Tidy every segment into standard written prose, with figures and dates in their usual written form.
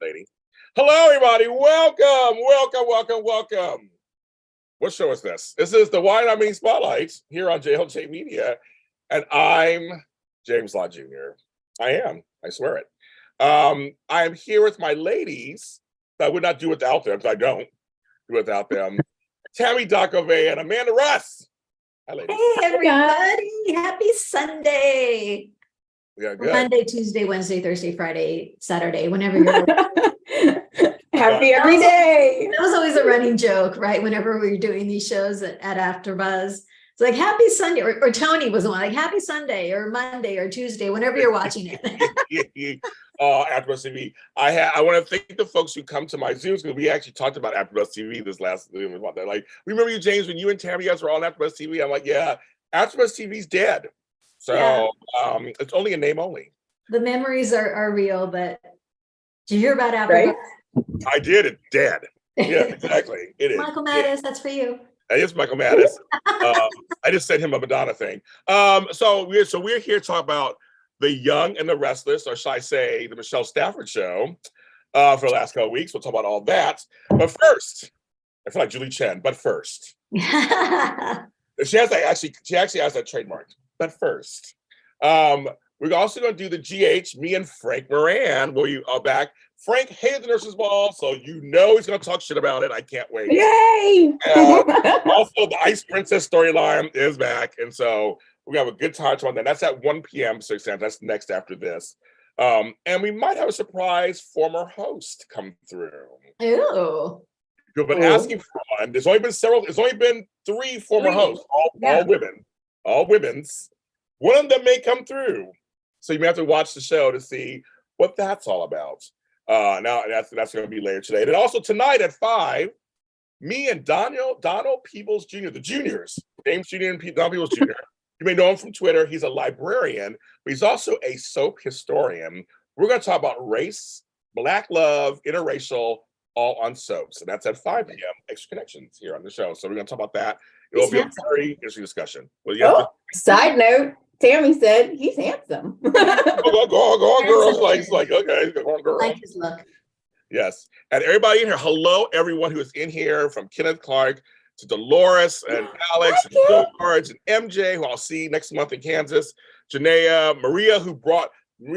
lady. Hello, everybody. Welcome. What show is this? This is the Why Not Me Spotlight here on JLJ Media, and I'm James Lott Jr. I am. I swear it. I am here with my ladies. I would not do without them because I don't do without them. Tami, Goveia, and Amanda Russ. Hi, ladies. Hey, everybody. Happy Sunday. Yeah, good. Monday, Tuesday, Wednesday, Thursday, Friday, Saturday, whenever you're happy every day. That was always a running joke, right? Whenever we were doing these shows at AfterBuzz, it's like happy Sunday, or Tony was the one like happy Sunday or Monday or Tuesday, whenever you're watching it. AfterBuzz TV. I want to thank the folks who come to my Zooms because we actually talked about AfterBuzz TV this last Zoom about that. Like, remember you, James, when you and Tami guys were on AfterBuzz TV? I'm like, yeah, AfterBuzz TV's dead. So yeah. It's only a name only. The memories are real, but did you hear about AfterBuzz? Right? I did. It's dead. Yeah, exactly. It is. Michael Mattis, that's for you. It is Michael Mattis. I just sent him a Madonna thing. So we're here to talk about The Young and the Restless, or should I say the Michelle Stafford show for the last couple of weeks. We'll talk about all that. But first, I feel like Julie Chen, but first. She actually has that trademark. But first, we're also going to do the GH, me and Frank Moran, where you are back. Frank hated the nurse's ball, so you know he's going to talk shit about it. I can't wait. Yay! Also, the Ice Princess storyline is back, and so we're going to have a good time on that. That's at 1 p.m. So that's next after this. And we might have a surprise former host come through. Ooh. You've been asking for one. There's only been 3 former hosts, all women's. One of them may come through. So you may have to watch the show to see what that's all about. Now that's going to be later today. And also tonight at 5, me and Donald Peebles Jr., the juniors, James Jr. and Donald Peebles Jr. You may know him from Twitter. He's a librarian, but he's also a soap historian. We're going to talk about race, Black love, interracial, all on soaps. And that's at 5 p.m. Extra Connections here on the show. So we're going to talk about that. It will be a very interesting discussion. Well, side note, Tami said he's handsome. go on, girls. Like, okay, go on, girl. Like his look. Yes. And everybody in here, hello, everyone who is in here, from Kenneth Clark to Dolores and Alex and George and MJ, who I'll see next month in Kansas. Janaea, Maria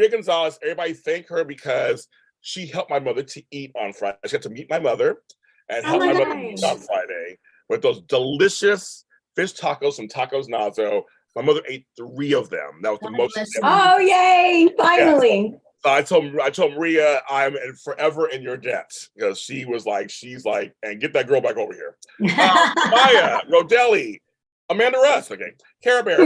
Gonzalez, everybody thank her because she helped my mother to eat on Friday. She got to meet my mother and help my mother eat on Friday with those delicious fish tacos from Tacos Nazo. My mother ate 3 of them. That was the most. Oh, yay! Finally. Yeah. So I told Maria, I'm forever in your debt because she's like, and get that girl back over here. Maya, Rodelli, Amanda Russ, okay, Cara Bear.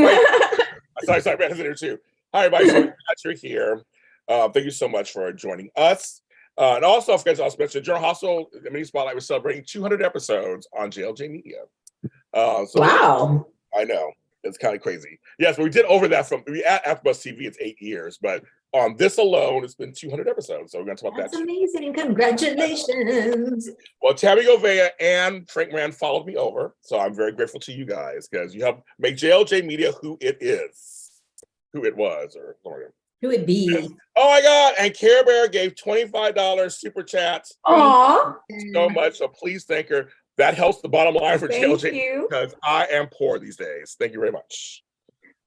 Sorry, Amanda's in here too. Hi, everybody. So glad you're here. Thank you so much for joining us. And also, if you guys also mentioned, General Hospital Mini Spotlight was celebrating 200 episodes on JLJ Media. Wow. I know. It's kind of crazy. Yes, but we did over that at AfterBuzz TV, it's 8 years, but on this alone, it's been 200 episodes. So we're going to talk about that. That's amazing. Congratulations. Well, Tami Goveia and Frank Moran followed me over. So I'm very grateful to you guys because you helped make JLJ Media who it was, or who it be. Yes. Oh my God. And Cara Bear gave $25 super chats. Aww. So much. So please thank her. That helps the bottom line for JLJ because I am poor these days. Thank you very much.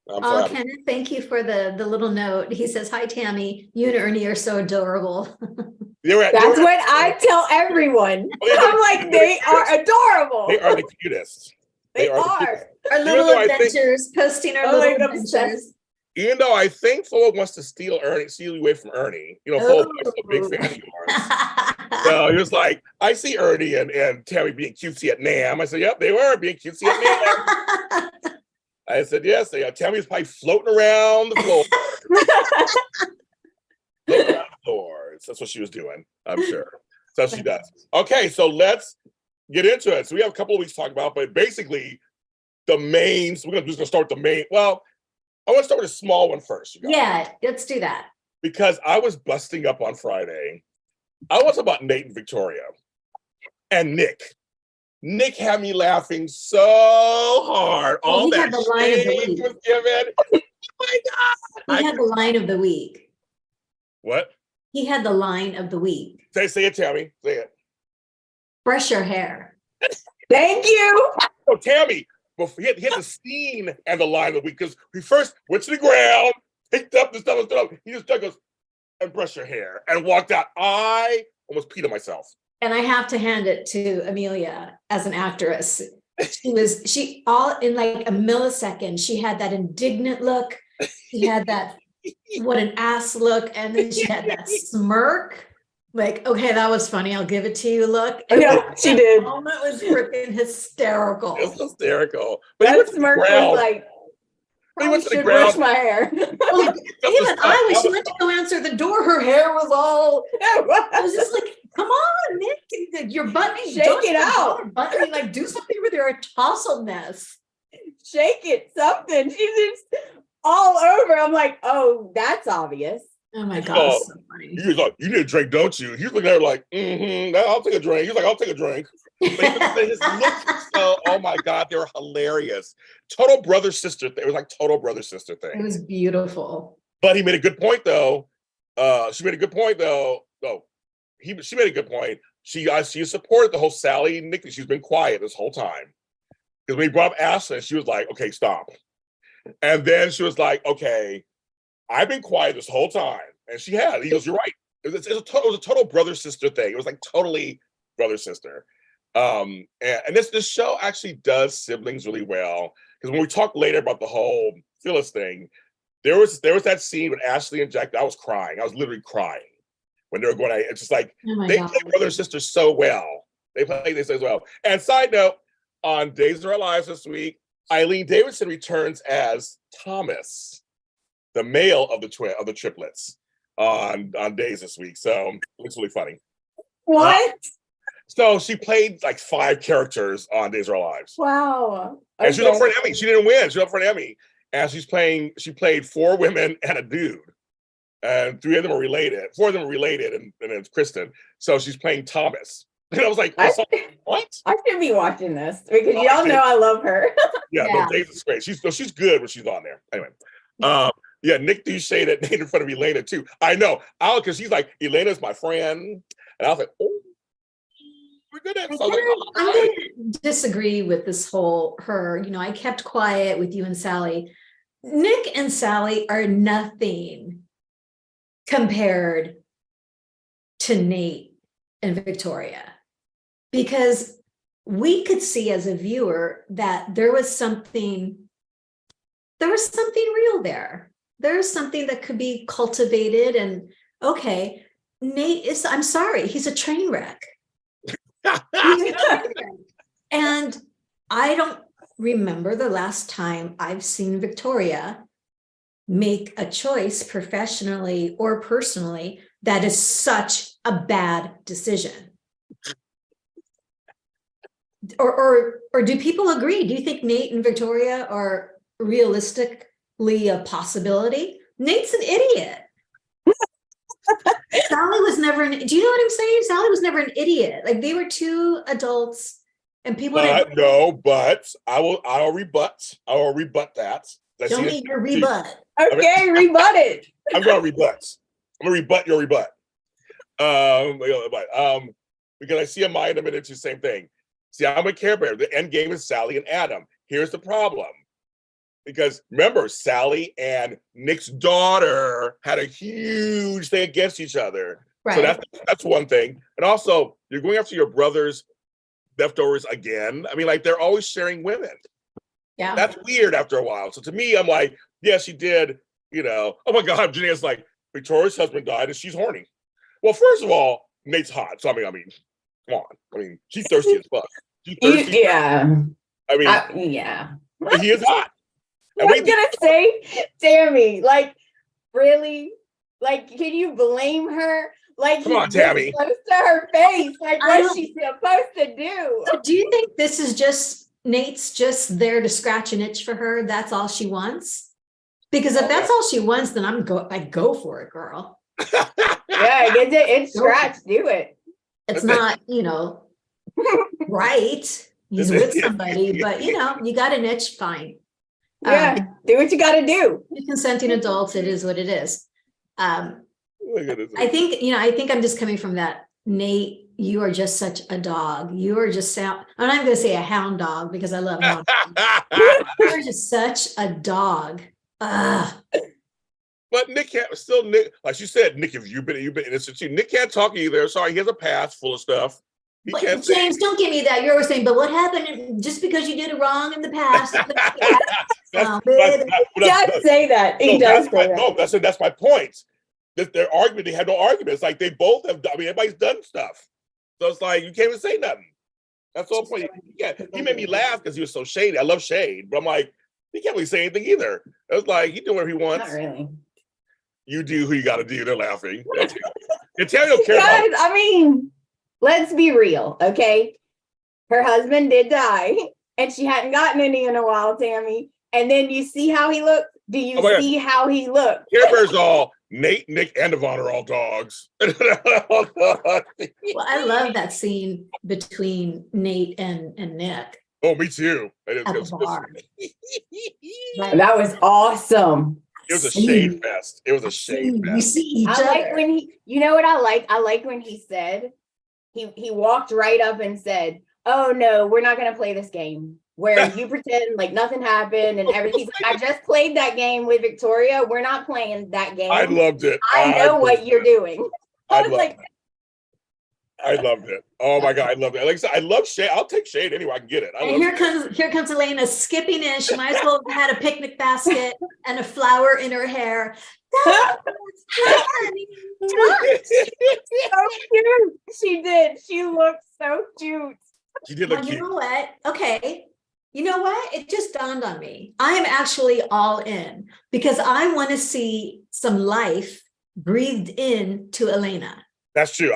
Kenneth, thank you for the little note. He says, hi, Tami. You and Ernie are so adorable. That's what I tell everyone. I'm like, they are adorable. They are the cutest. They are. Our little adventures, posting our little adventures. Even though I think Fuller wants to steal you away from Ernie. You know, Fuller is a big fan of yours. So he was like, I see Ernie and Tami being cutesy at NAMM. I said, yep, they were being cutesy at NAMM. I said, yes, Tammy's probably floating around the floor. That's what she was doing, I'm sure. That's what she does. Okay, so let's get into it. So we have a couple of weeks to talk about, but basically the main, so we're just gonna start with the main. Well, I want to start with a small one first. You guys. Yeah, let's do that. Because I was busting up on Friday. I was about Nate and Victoria and Nick. Nick had me laughing so hard. All that the line of the week. Was given. Oh my God. He had the line of the week. What? He had the line of the week. Say it, Tami. Say it. Brush your hair. Thank you. So Tami, before he had the scene and the line of the week because he first went to the ground, picked up the stuff and stuff. He just goes and brushed your hair and walked out. I almost peed on myself. And I have to hand it to Amelia as an actress. She all in like a millisecond, she had that indignant look. She had that what an ass look, and then she had that smirk. Like, okay, that was funny. I'll give it to you. Look. And Yeah, she did. The moment was freaking hysterical. It was hysterical. But That smirk was like, I should brush my hair. Well, even I, when she went to go answer the door, her hair was all. I was just like, "Come on, Nick, you're buttoning. Shake it out. Buttoning, like, do something with your touslness. Shake it, something." She's just all over. I'm like, oh, that's obvious. Oh my God, so funny. He was like, "You need a drink, don't you?" He's looking at her like, I'll take a drink. He's like, "I'll take a drink." His looks so, oh my God, they were hilarious. Total brother sister thing. It was like total brother sister thing. It was beautiful. But he made a good point though. She made a good point though. She made a good point. She supported the whole Sally and Nikki. She's been quiet this whole time. Because when he brought up Ashley, she was like, "Okay, stop." And then she was like, "Okay, I've been quiet this whole time." And she had. He goes, "You're right." It was a total brother sister thing. It was like totally brother sister. And this show actually does siblings really well. Because when we talk later about the whole Phyllis thing, there was that scene with Ashley and Jack. I was crying. I was literally crying when they were going. It's just like they play brother and sister so well. They play this as well. And side note, on Days of Our Lives this week, Eileen Davidson returns as Thomas, the male of the triplets, on Days this week. So it's really funny. What? So she played like 5 characters on Days of Our Lives. Wow. Okay. And she's up for an Emmy. She didn't win. She's up for an Emmy. And she played 4 women and a dude. And 3 of them are related. 4 of them are related, and it's Kristen. So she's playing Thomas. And I was like, what? I should be watching this because y'all know I love her. Yeah, no, Days is great. She's good when she's on there. Anyway. Yeah, Nick do say that in front of Elena too. I know. Because she's like, "Elena's my friend." And I was like, "Oh, we're good at it." So I'm going to disagree with this whole I kept quiet with you and Sally. Nick and Sally are nothing compared to Nate and Victoria, because we could see as a viewer that there was something real there. There's something that could be cultivated, and okay, Nate is, I'm sorry, he's a train wreck. And I don't remember the last time I've seen Victoria make a choice professionally or personally that is such a bad decision. Or do people agree? Do you think Nate and Victoria are realistically a possibility? Nate's an idiot. Sally was never do you know what I'm saying? Sally was never an idiot. Like, they were 2 adults, and people didn't. No, but I'll rebut that. Show me your rebut. Okay, rebut it. I'm going to rebut. I'm going to rebut your rebut. Because I see Amaya in a minute, the same thing. See, I'm a Care Bear. The end game is Sally and Adam. Here's the problem. Because remember, Sally and Nick's daughter had a huge thing against each other. Right. So that's one thing. And also, you're going after your brother's leftovers again. I mean, like, they're always sharing women. Yeah. That's weird after a while. So to me, I'm like, yeah, she did, oh my God, Janae's like, Victoria's husband died and she's horny. Well, first of all, Nate's hot. So I mean, come on. I mean, she's thirsty as fuck. She's thirsty. Yeah. I mean, yeah. He is hot. And I was gonna say, Tami, like, really? Like, can you blame her? Like, come on, Tami. Close to her face. Like, what's she supposed to do? So do you think this is just Nate's just there to scratch an itch for her? That's all she wants? Because if that's all she wants, then I go for it, girl. Yeah, it's scratch. Do it. It's not, right. He's with somebody, but you got an itch, fine. Yeah, do what you got to do. Consenting adults, it is what it is. my goodness. I think I'm just coming from that. Nate, you are just such a dog. You are just I'm not going to say a hound dog because I love hound dogs. You're just such a dog. Ugh. But Nick can't still Nick, like you said, Nick, if you've been innocent too. Nick can't talk either. Sorry, he has a past full of stuff. He But can't James, don't give me that. You're always saying, but what happened just because you did it wrong in the past? He does say that. He does say that. No, that's my point. Their argument, they had no arguments. Like they both have. I mean, everybody's done stuff. So it's like you can't even say nothing. That's the whole point. Yeah, he made me laugh because he was so shady. I love shade, but I'm like, he can't really say anything either. It was like he do whatever he wants. Not really. You do who you got to do. They're laughing. And Tami don't care. Guys, I mean, let's be real, okay? Her husband did die, and she hadn't gotten any in a while, Tami. And then you see how he looked? Do you see how he looked? Care Bear's all Nate, Nick, and Yvonne are all dogs. Well, I love that scene between Nate and Nick. Oh, me too. At the bar. That was awesome. It was a shade fest. It was a shade fest. We see each I other. like when you know what I like? I like when he said, he walked right up and said, oh no, we're not going to play this game where you pretend like nothing happened and everything. He's like, I just played that game with Victoria. We're not playing that game. I loved it. I know what you're doing. I loved it. Oh my God, I loved it. Like I said, I love shade. I'll take shade anyway. I can get it. And here comes Elena skipping in. She might as well have had a picnic basket and a flower in her hair. That's what's happening. So cute. She did. She looked so cute. She did look Well, cute. you know what? Okay. You know what? It just dawned on me. I am actually all in because I want to see some life breathed in to Elena. That's true.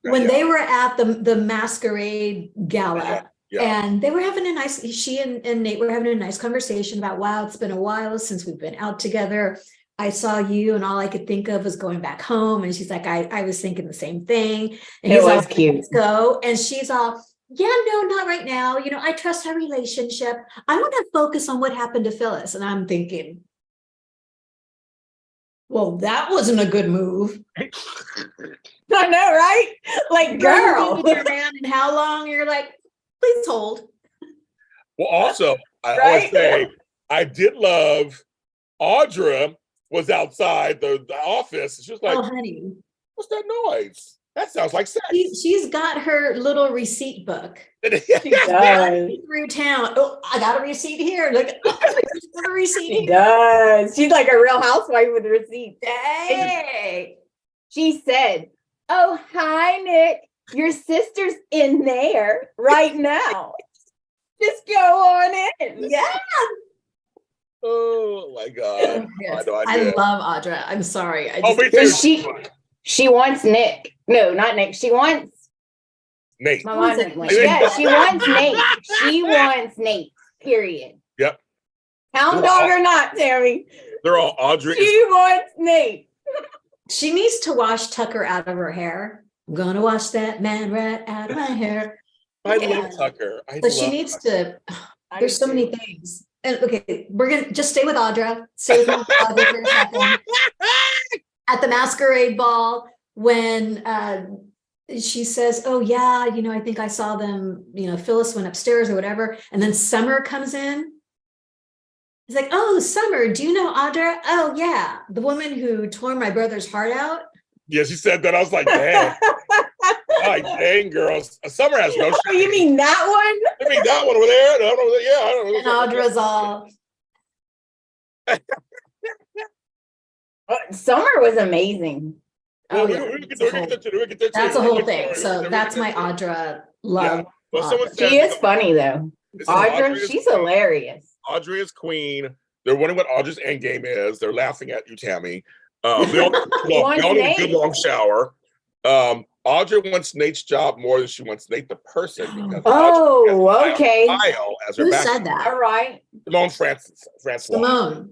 When they were at the masquerade gala, and they were having a nice, she and Nate were having a nice conversation about, wow, it's been a while since we've been out together. I saw you and all I could think of was going back home. And she's like, I was thinking the same thing. And he's all cute. Let's go. And she's all, yeah, no, not right now. You know, I trust our relationship. I want to focus on what happened to Phyllis. And I'm thinking, well, that wasn't a good move. I know, right? Like, girl. Around and how long? You're like, please hold. Well, also, I always say, I did love Audra was outside the office. She was like, oh, honey, what's that noise? That sounds like sex. She's got her little receipt book. She does. Through town. Oh, I got a receipt here. Look, a receipt. She does. She's like a real housewife with receipts. Hey. She said, oh, hi, Nick. Your sister's in there right now. Just go on in. Yeah. Oh my God. I love Audra. I'm sorry. Me too. She wants Nick. No, not Nick. She wants Nate. My mom yeah, she wants Nate. She wants Nate. Period. Yep. Hound dog or not, Tami. They're all Audrey. She wants Nate. She needs to wash Tucker out of her hair. I'm gonna wash that man right out of my hair. I love Tucker. She needs to. There's so many things. And okay, we're gonna just stay with Audra. Stay with Audra for a second. At the masquerade ball, when she says, oh yeah, you know, I think I saw them, you know, Phyllis went upstairs or whatever. And then Summer comes in. He's like, oh, Summer, do you know Audra? Oh yeah, the woman who tore my brother's heart out. Yeah, she said that. I was like, dang. Like, dang, girls. Summer has no shame. Oh, you mean that one? You mean that one over there? Yeah, I don't know. And Audra's all. Summer was amazing. Oh, yeah. That's a whole thing. So that's my Audra love. Yeah. Well, she is funny though. Audra, she's hilarious. Audrey is queen. They're wondering what Audra's end game is. They're laughing at you, Tami. They all need a good long shower. Audra wants Nate's job more than she wants Nate the person. Because okay. Kyle as her Who backup. said that? All right. Simone Francois. Simone.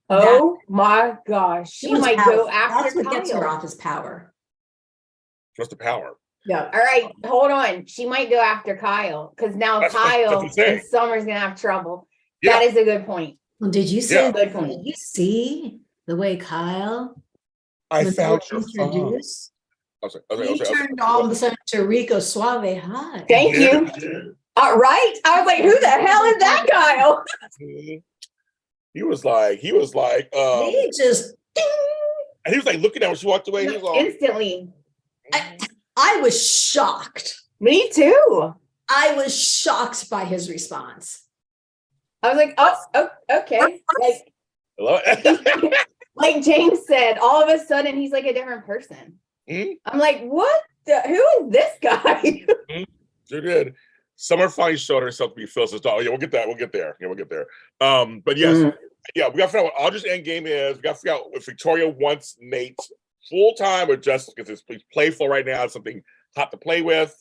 Oh my gosh. She might go after That's what Kyle. gets her off his power. What's the power? Yeah. All right. Hold on. She might go after Kyle because now Kyle and Summer's gonna have trouble. Yeah. That is a good point. Well, did you see? Good point. Did you see the way Kyle I when they found were your phone. introduced, I he turned all of a sudden to Rico Suave hot. Thank you. Right? I was like, who the hell is that Kyle? He was like, They just ding. and he was like looking at her when she walked away. He was all, Instantly. I was shocked. Me too. I was shocked by his response. I was like, oh okay. Like, hello. like James said, all of a sudden he's like a different person. Mm-hmm. I'm like, what? Who is this guy? Mm-hmm. Sure did. Summer finally showed herself to be Phyllis' daughter. Yeah, we'll get that. We'll get there. Yeah, we'll get there. But yes, yeah, we got to find out what Audra's end game is. We got to figure out if Victoria wants Nate full time or just because it's playful right now. It's something hot to play with.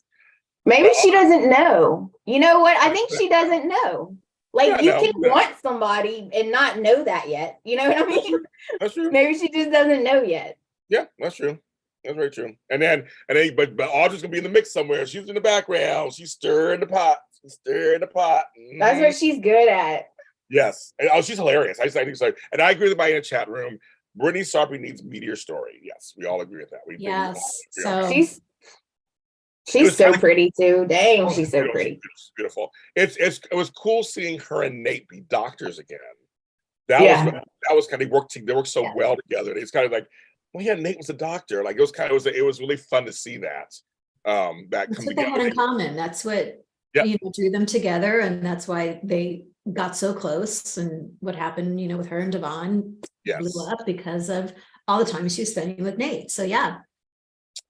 Maybe she doesn't know. You know what? I think she doesn't know. Like, you can want somebody and not know that yet. You know what I mean? That's true. Maybe she just doesn't know yet. Yeah, that's true. That's very true. And then, but Audra's gonna be in the mix somewhere. She's in the background. She's stirring the pot. Mm-hmm. That's what she's good at. Yes. And, she's hilarious. I think so. And I agree with my in the chat room. Brittany Sarpy needs Meteor Story. Yes, we all agree with that. Yes. So she's so pretty too. Dang, she's so pretty. Beautiful. It was cool seeing her and Nate be doctors again. That was kind of they worked so well together. It's kind of like, well, yeah, Nate was a doctor. Like it was really fun to see that. That's what they had in common. That's what drew them together, and that's why they got so close. And what happened, with her and Devon blew up because of all the time she was spending with Nate. So yeah,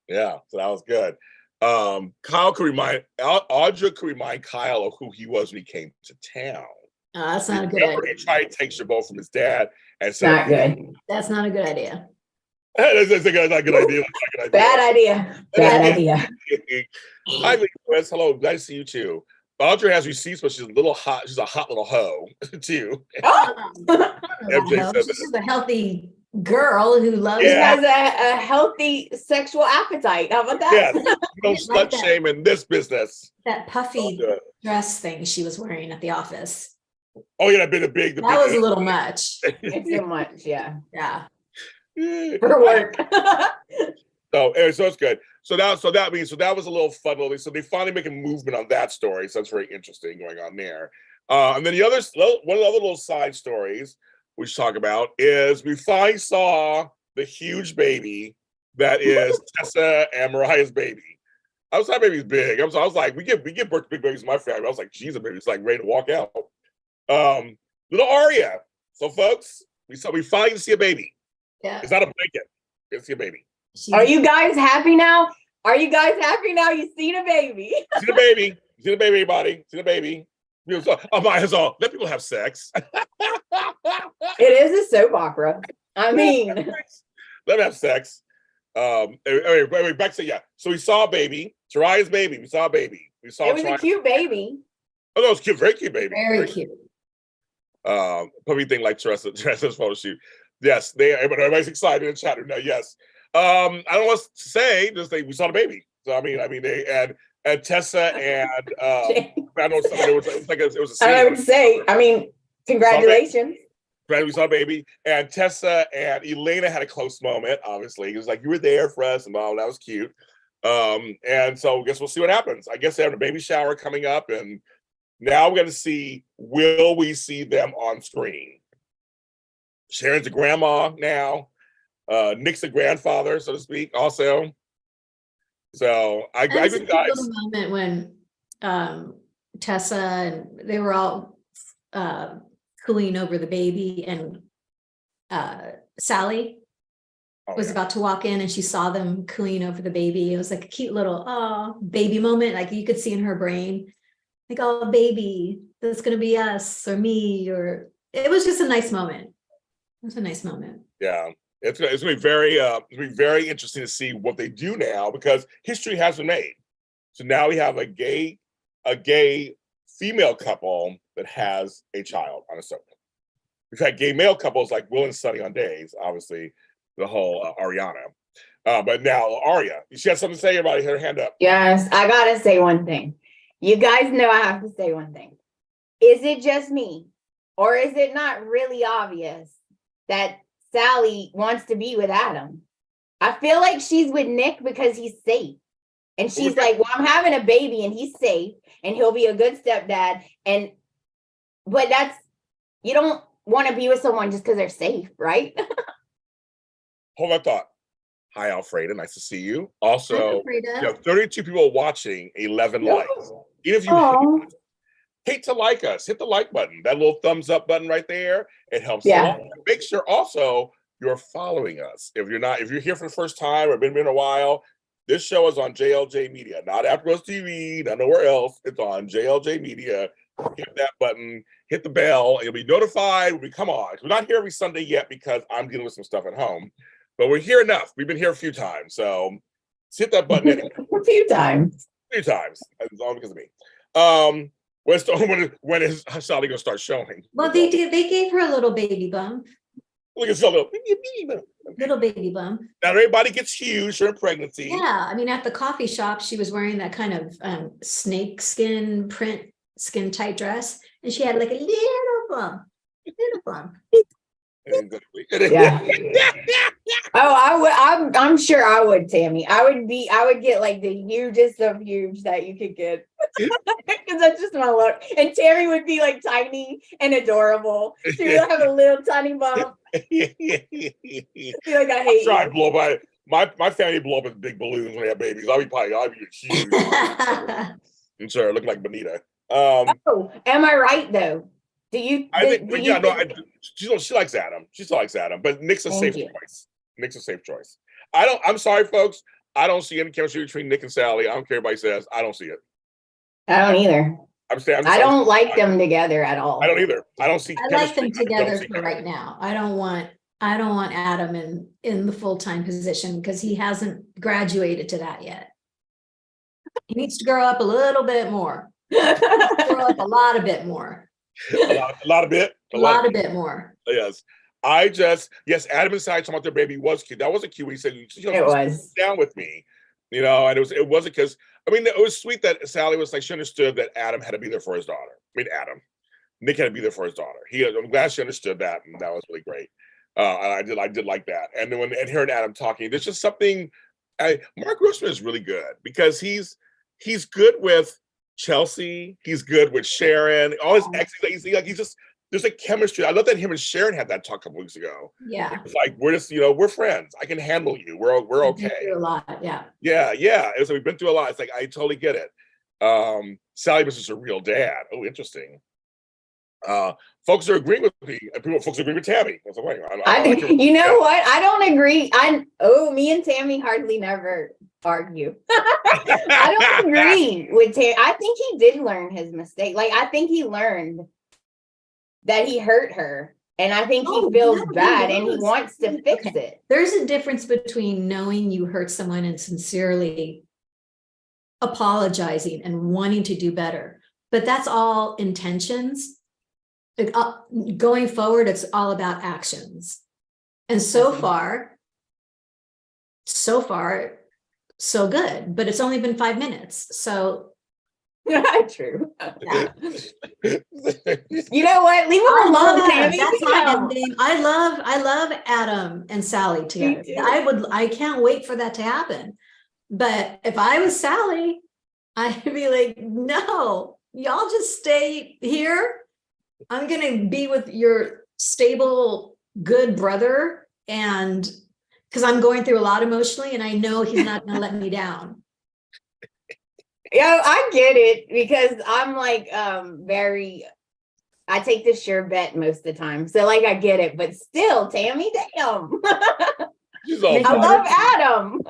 so that was good. Audra could remind Kyle of who he was when he came to town. That's not a good idea. He tried to take Chabot from his dad and said, not good. That's not a good idea. That's not a good idea. Bad idea. Hi, Chris. Hello. Nice to see you too. Audra has receipts, but she's a little hot. She's a hot little hoe too. She's a healthy girl who loves. She has a healthy sexual appetite. How about that? Yes. No slut shame in this business. That puffy dress thing she was wearing at the office. Oh yeah, that big. That was a little much. It's too much. Yeah. For work. So it's good. So that was a little fun. So they finally make a movement on that story. So that's very interesting going on there. And then one of the other little side stories we should talk about is we finally saw the huge baby that is Tessa and Mariah's baby. I was that baby's big. I was like, we give birth to big babies in my family. I was like, geez, the baby's like ready to walk out. Little Aria. So folks, we finally see a baby. Yeah. It's not a blanket. It's a baby. Are you guys happy now? You seen a baby. See the baby. See the baby, everybody. See the baby. I might as well let people have sex. It is a soap opera. I mean, let them have sex. Anyway, back to So we saw a baby. Taraya's baby. We saw a baby. It was a cute baby. Oh, that was cute. Very cute baby. Very cute. Probably thing like Teresa's photo shoot. Yes, everybody's excited in the chat room now. Yes. I don't know what to say. Just we saw the baby. So I mean, they and Tessa and I don't know something. It was a scene. I would say. I mean, congratulations. We saw a baby, and Tessa and Elena had a close moment. Obviously, it was like you were there for us, and that was cute. And so I guess we'll see what happens. I guess they have a baby shower coming up, and now we're going to see. Will we see them on screen? Sharon's a grandma now. Nick's a grandfather, so to speak, also. So I agree with guys. There was a moment when Tessa and they were all cooing over the baby, and Sally was about to walk in, and she saw them cooing over the baby. It was like a cute little baby moment, like you could see in her brain, like, oh baby, that's gonna be us or me, or it was just a nice moment. It was a nice moment. Yeah. It's going to be very interesting to see what they do now, because history has been made. So now we have a gay female couple that has a child on a soap. We've had gay male couples like Will and Sunny on Days, obviously the whole Ariana. But now Aria, she has something to say. Everybody, her hand up. Yes, I gotta say one thing. You guys know I have to say one thing. Is it just me, or is it not really obvious that Sally wants to be with Adam? I feel like she's with Nick because he's safe. And she's like, well, I'm having a baby and he's safe and he'll be a good stepdad. But you don't want to be with someone just because they're safe, right? Hold that thought. Hi, Alfreda. Nice to see you. Also, Hi, you have 32 people watching, 11 likes. Even if you hate to like us, hit the like button. That little thumbs up button right there. It helps a lot. Make sure also you're following us. If you're here for the first time or been a while, this show is on JLJ Media, not Afterglow TV, not nowhere else. It's on JLJ Media. Hit that button, hit the bell, and you'll be notified when we come on. We're not here every Sunday yet because I'm dealing with some stuff at home, but we're here enough. We've been here a few times, so hit that button anyway. A few times. It's all because of me. When is Sally gonna start showing? Well, they gave her a little baby bump. Look at little baby bump. Now everybody gets huge during pregnancy. Yeah, I mean, at the coffee shop, she was wearing that kind of snake skin print skin tight dress, and she had like a little bump. Yeah. I'm sure I would, Tami. I would get like the hugest of huge that you could get. Because that's just my look. And Tami would be like tiny and adorable. She would have a little tiny bump. Be like, I hate you. Blow by my family blow up with big balloons when they have babies. I'll be huge. I'm sorry, I look like Bonita. Am I right though? She likes Adam. She still likes Adam, but Nick's a safe choice. Nick's a safe choice. I'm sorry, folks. I don't see any chemistry between Nick and Sally. I don't care what anybody says. I don't see it. I don't either. I don't like them together at all. I don't either. I don't see. I like them together for right now. I don't want Adam in the full-time position because he hasn't graduated to that yet. He needs to grow up a little bit more. Grow up a lot bit more. A lot bit more. Yes. Adam and Sally talking about their baby was cute. That wasn't cute when he said, it was down with me, and it wasn't because, it was sweet that Sally was like, she understood that Adam had to be there for his daughter. Nick had to be there for his daughter. I'm glad she understood that, and that was really great. And I did like that. And then when hearing Adam talking, there's just something. Mark Grossman is really good because he's good with Chelsea. He's good with Sharon. All his exes. He's just, there's a chemistry. I love that him and Sharon had that talk a couple weeks ago. Yeah. It's like, we're just, we're friends. I can handle you. We're okay. Through a lot. Yeah. Yeah. It was, we've been through a lot. It's like, I totally get it. Sally was just a real dad. Oh, interesting. Folks are agreeing with me. Folks agree with Tami. You know what? I don't agree. Me and Tami hardly never argue. I don't agree with Tami. I think he did learn his mistake. Like, I think he learned that he hurt her. And I think he feels bad and he wants to fix it. There's a difference between knowing you hurt someone and sincerely apologizing and wanting to do better. But that's all intentions. Going forward, it's all about actions. And so far, so good. But it's only been 5 minutes. So true. Yeah. You know what? Leave him alone, Tami. That's my ending. I love Adam and Sally together. I can't wait for that to happen. But if I was Sally, I'd be like, no, y'all just stay here. I'm gonna be with your stable, good brother, and because I'm going through a lot emotionally, and I know he's not gonna let me down. Yeah, I get it because I'm like I take the sure bet most of the time. So like I get it, but still, Tami, damn. I love Adam.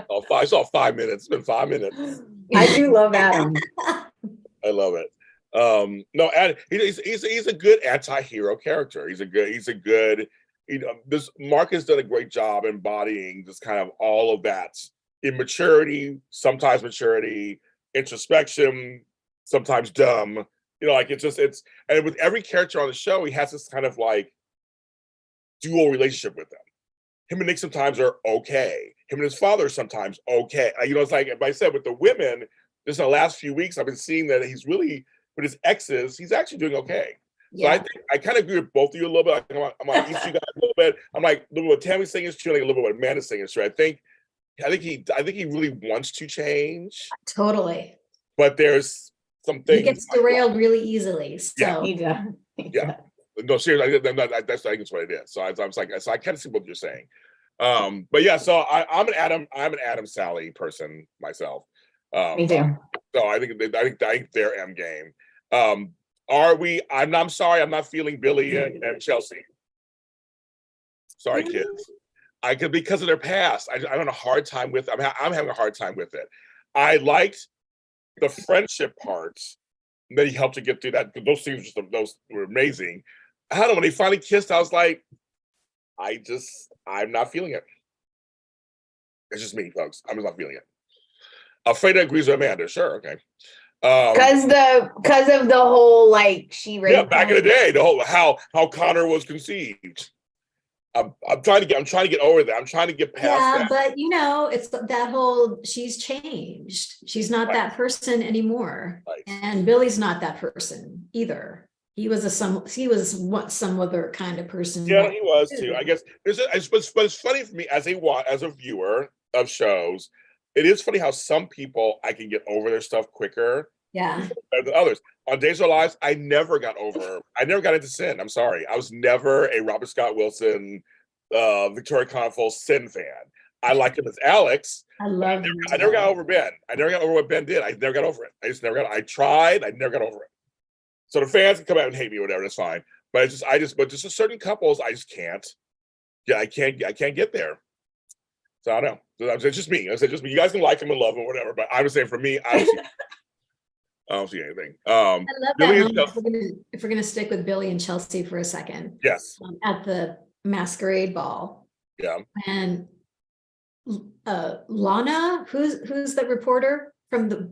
It's all 5 minutes. It's been 5 minutes. I do love Adam. I love it. No, he's a good anti-hero character. He's a good, this Mark has done a great job embodying just kind of all of that immaturity, sometimes maturity, introspection, sometimes dumb, and with every character on the show, he has this kind of like dual relationship with them. Him and Nick sometimes are okay. Him and his father are sometimes okay. It's like I said, with the women, just in the last few weeks, I've been seeing that he's really, with his exes, he's actually doing okay. So I think I kind of agree with both of you a little bit. I'm like each you guys a little bit. I'm like a little bit what Tammy's saying is true, like a little bit what Amanda's saying is true. I think he really wants to change, Totally. but there's some things He gets derailed really easily. So He does. yeah. No, seriously, that's I think it's what it is. So I was like, so I kind of see what you're saying. But yeah, so I'm an Adam Sally person myself. Me too. So I think they're M game. Are we? I'm sorry, I'm not feeling Billy and Chelsea. Sorry, kids. I could because of their past. I'm having a hard time with. I'm having a hard time with it. I liked the friendship parts that he helped to get through that. Those scenes, those were amazing. I don't know, when they finally kissed, I was like, I'm not feeling it. It's just me, folks. I'm just not feeling it. Afraid agrees with Amanda. Sure, okay. Because of the whole like she raped. Yeah, back in the day, the whole how Connor was conceived. I'm trying to get over that. I'm trying to get past that. But it's that whole she's changed. She's not that person anymore. Right. And Billy's not that person either. He was some other kind of person. Yeah, he was too. I guess but it's funny for me as a viewer of shows. It is funny how some people I can get over their stuff quicker. Yeah. Than others. On Days of Our Lives, I never got into Sin. I'm sorry. I was never a Robert Scott Wilson, Victoria Conful Sin fan. I liked him as Alex. I love him. I never got over Ben. I never got over what Ben did. I never got over it. I tried. I never got over it. So the fans can come out and hate me or whatever. That's fine. But but just a certain couples, I just can't. Yeah, I can't get there. So I don't know. It's just me. I said just me. You guys can like him and love him or whatever. But I was saying for me, I don't see anything. I love that. If we're gonna stick with Billy and Chelsea for a second. Yes. At the masquerade ball. Yeah. And Lana, who's the reporter from the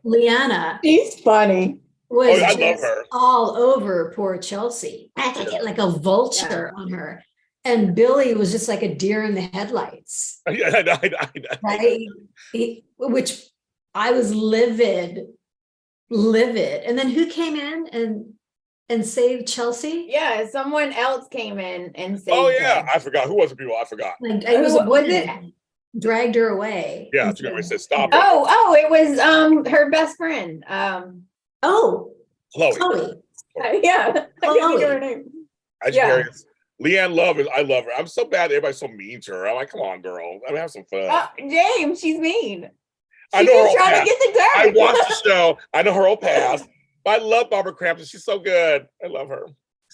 Leanna. She's funny. Was I love her. All over poor Chelsea. Like a vulture on her. And Billy was just like a deer in the headlights. Right? Which I was livid. And then who came in and saved Chelsea? Yeah, someone else came in and saved her. I forgot. Who was the people? I forgot. Like, it was a woman dragged her away. Yeah, she said stop it. Oh, it was her best friend. Chloe. Yeah. I can't think of her name. Leanne I love her. I'm so bad that everybody's so mean to her. I'm like, come on, girl. I mean, have some fun. James, she's mean. I know her old trying past. to get the dirt. I watched the show. I know her old past. I love Barbara Crampton. She's so good. I love her.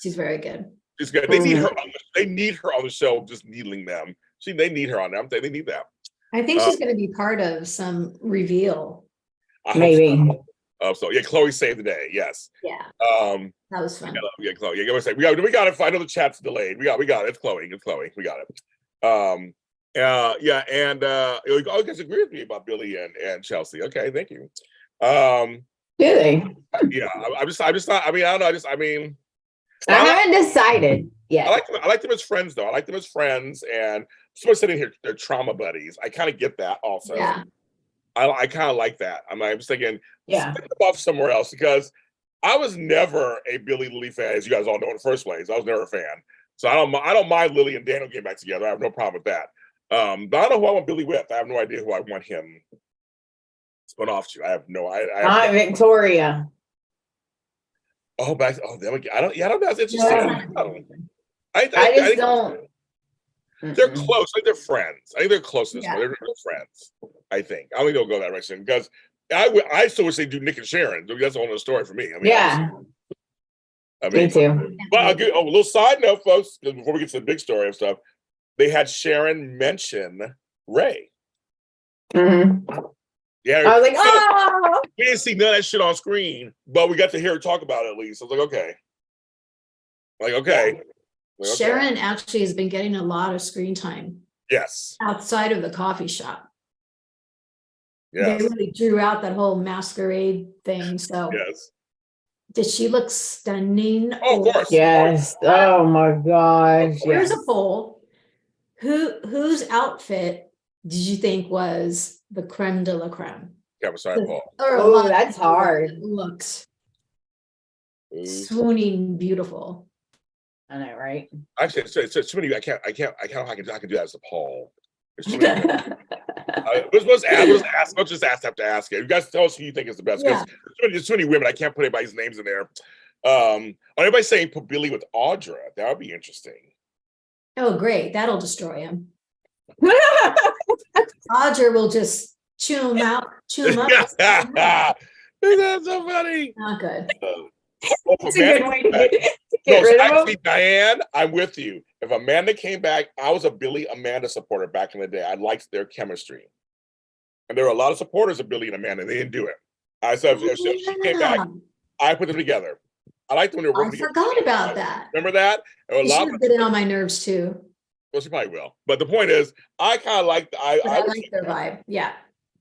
She's very good. She's good. They need her on the show, just needling them. They need her on them. They need that. I think she's going to be part of some reveal. Maybe. So yeah, Chloe saved the day. Yes. Yeah. That was fun. Yeah, Chloe. Yeah, we got it. I know the chat's delayed. We got it. It's Chloe. We got it. Yeah, and you guys agree with me about Billy and Chelsea. Okay, thank you. Do they? Yeah, I'm just not. I mean, I don't know. I haven't decided yet. I like them as friends, though. I like them as friends, and someone sitting here, they're trauma buddies. I kind of get that, also. Yeah. I kind of like that. I'm just thinking, stick them off somewhere else, because I was never a Billy Lily fan, as you guys all know in the first place. I was never a fan, so I don't mind Lily and Daniel getting back together. I have no problem with that. But I don't know who I want Billy with. I have no idea who I want him spun off to. I have no. Not Victoria. Oh, but I don't know. That's interesting. I just don't. They're close. I think they're friends. I think they're close to this point. Yeah. They're friends. I think. I don't think they'll go that direction, because I still wish they do Nick and Sharon. That's a whole other story for me. Me too. But I'll give a little side note, folks, before we get to the big story and stuff. They had Sharon mention Ray. Mm-hmm. Yeah, I was like, oh! We didn't see none of that shit on screen, but we got to hear her talk about it at least. I was like, okay. Okay. Sharon actually has been getting a lot of screen time. Yes. Outside of the coffee shop. Yes. They really drew out that whole masquerade thing. So yes. Did she look stunning? Oh, of course. Yes. Oh my gosh. Here's a poll. Whose outfit did you think was the creme de la creme? Yeah, sorry, Paul. Oh, that's hard. Looks swooning beautiful. I know, right? Actually, it's too many. I can do that as a Paul. There's too many. Let's just have to ask it. You guys tell us who you think is the best, because there's too many women. I can't put anybody's names in there. Anybody saying put Billy with Audra? That would be interesting. Oh, great. That'll destroy him. Audra will just chew him up. Isn't that so funny? Not good. That's a good way to get rid of him. Diane, I'm with you. If Amanda came back, I was a Billy Amanda supporter back in the day. I liked their chemistry. And there were a lot of supporters of Billy and Amanda, and they didn't do it. If she came back, I put them together. I liked them when they were working together. I forgot about that. Remember that? She would get in on my nerves too. Well, she probably will. But the point is, I kind of like I like their vibe. Yeah.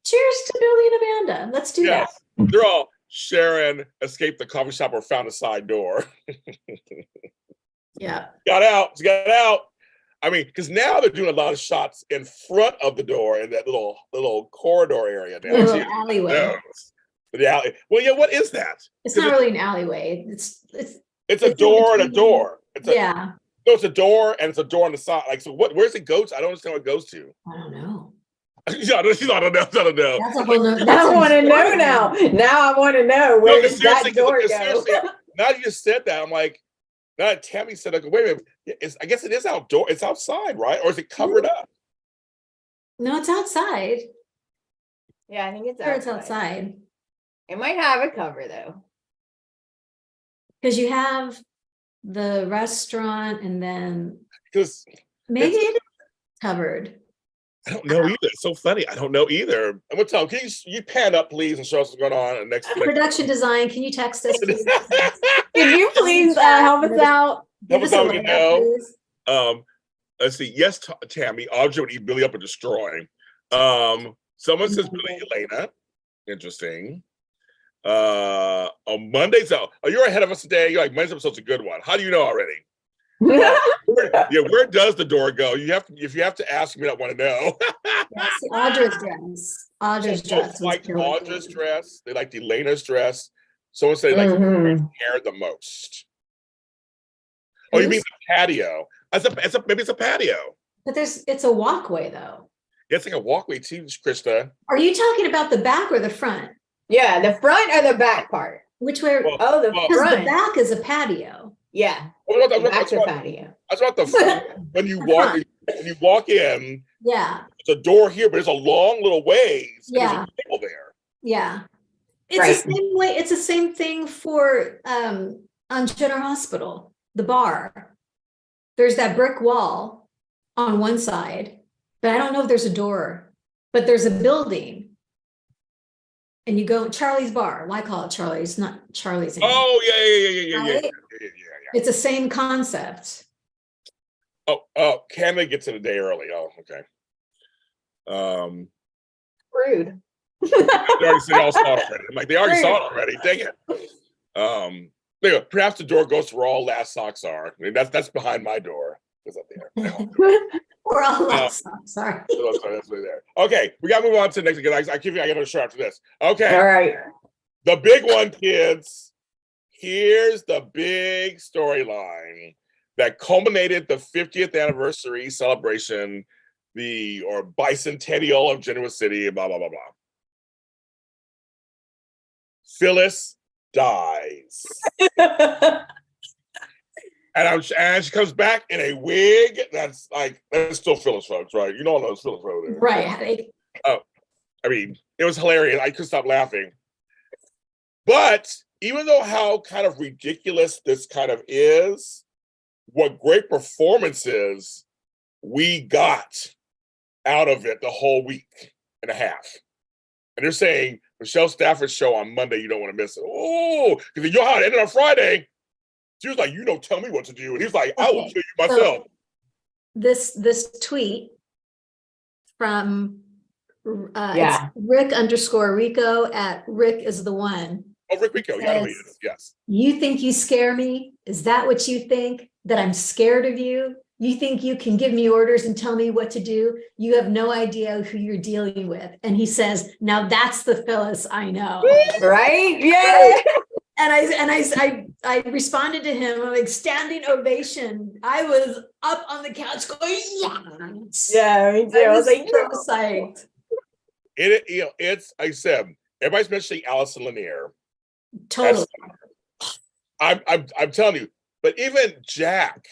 Cheers to Billy and Amanda. Let's do that. They're all Sharon escaped the coffee shop or found a side door. Yeah. Got out. I mean, because now they're doing a lot of shots in front of the door in that little corridor area. Now. Little alleyway. The alley. Well, yeah, what is that? It's not really an alleyway. It's a door and a door. No, it's a door and it's a door on the side. Like, so where's it go to? I don't understand what it goes to. I don't know. I don't know. That's a whole nother. I want to know now. Now I want to know where does that door go? Now you just said that, I'm like, now that Tami said, like, wait a minute, I guess it is outdoor. It's outside, right? Or is it covered up? No, it's outside. Yeah, I think it's outside. outside. It's outside. It might have a cover though. Because you have the restaurant and then maybe it's covered. I don't know either. It's so funny. I don't know either. I'm gonna tell them, can you pan up, please, and show us what's going on next production design. Can you text us, please? Can you please help us out? Help us out, we know. Let's see. Yes, Tami, Audra would eat Billy up and destroy him. Someone says Billy Elena. Interesting. On Mondays, you're ahead of us today. You're like, Monday's episode's a good one. How do you know already? Where does the door go? If you have to ask me, I want to know. Audra's dress. Audра's dress. Like Audra's dress. They liked Elena's dress. Someone said they like hair the most. Oh, you mean the patio? Maybe it's a patio. But it's a walkway though. It's like a walkway too, Krista. Are you talking about the back or the front? Yeah, the front or the back part? Which way? Well, the front. The back is a patio. Yeah. That's a patio. That's about the front. When you walk in, yeah, it's a door here, but there's a long little ways. Yeah. There's a table there. Yeah. It's the same way. It's the same thing for on General Hospital, the bar. There's that brick wall on one side, but I don't know if there's a door, but there's a building. And you go Charlie's Bar. Why call it Charlie's? Not Charlie's anymore. Oh, yeah. It's the same concept. Oh, can they get to the day early? Oh, okay. Rude. They already said all saw it already. I'm like, they already saw it already. Dang it. Perhaps the door goes to where all last socks are. I mean, that's behind my door. It's up there. We're all last socks. Sorry. That's really there. Okay, we got to move on to the next. I got a shot after this. Okay. All right. The big one, kids. Here's the big storyline that culminated the 50th anniversary celebration, or bicentennial of Genoa City, blah, blah, blah, blah. Phyllis dies. And she comes back in a wig that's still Phyllis, folks, right? You know those Phyllis over there. Right. I mean, it was hilarious. I couldn't stop laughing. But even though how kind of ridiculous this kind of is, what great performances we got out of it the whole week and a half. And they're saying Michelle Stafford's show on Monday, you don't want to miss it. Oh, because you know how it ended on Friday. She was like, tell me what to do. And he was like, I will kill you myself. So this tweet from it's Rick_Rico at Rick is the one. Oh, Rick Rico, yes. You think you scare me? Is that what you think? That I'm scared of you? You think you can give me orders and tell me what to do? You have no idea who you're dealing with. And he says, now that's the Phyllis I know. Right? Yeah. And I responded to him, I'm like, standing ovation. I was up on the couch going, yes. Yeah, me too. I was like, so psyched. It's, I said, everybody's mentioning Allison Lanier. Totally. I'm telling you, but even Jack,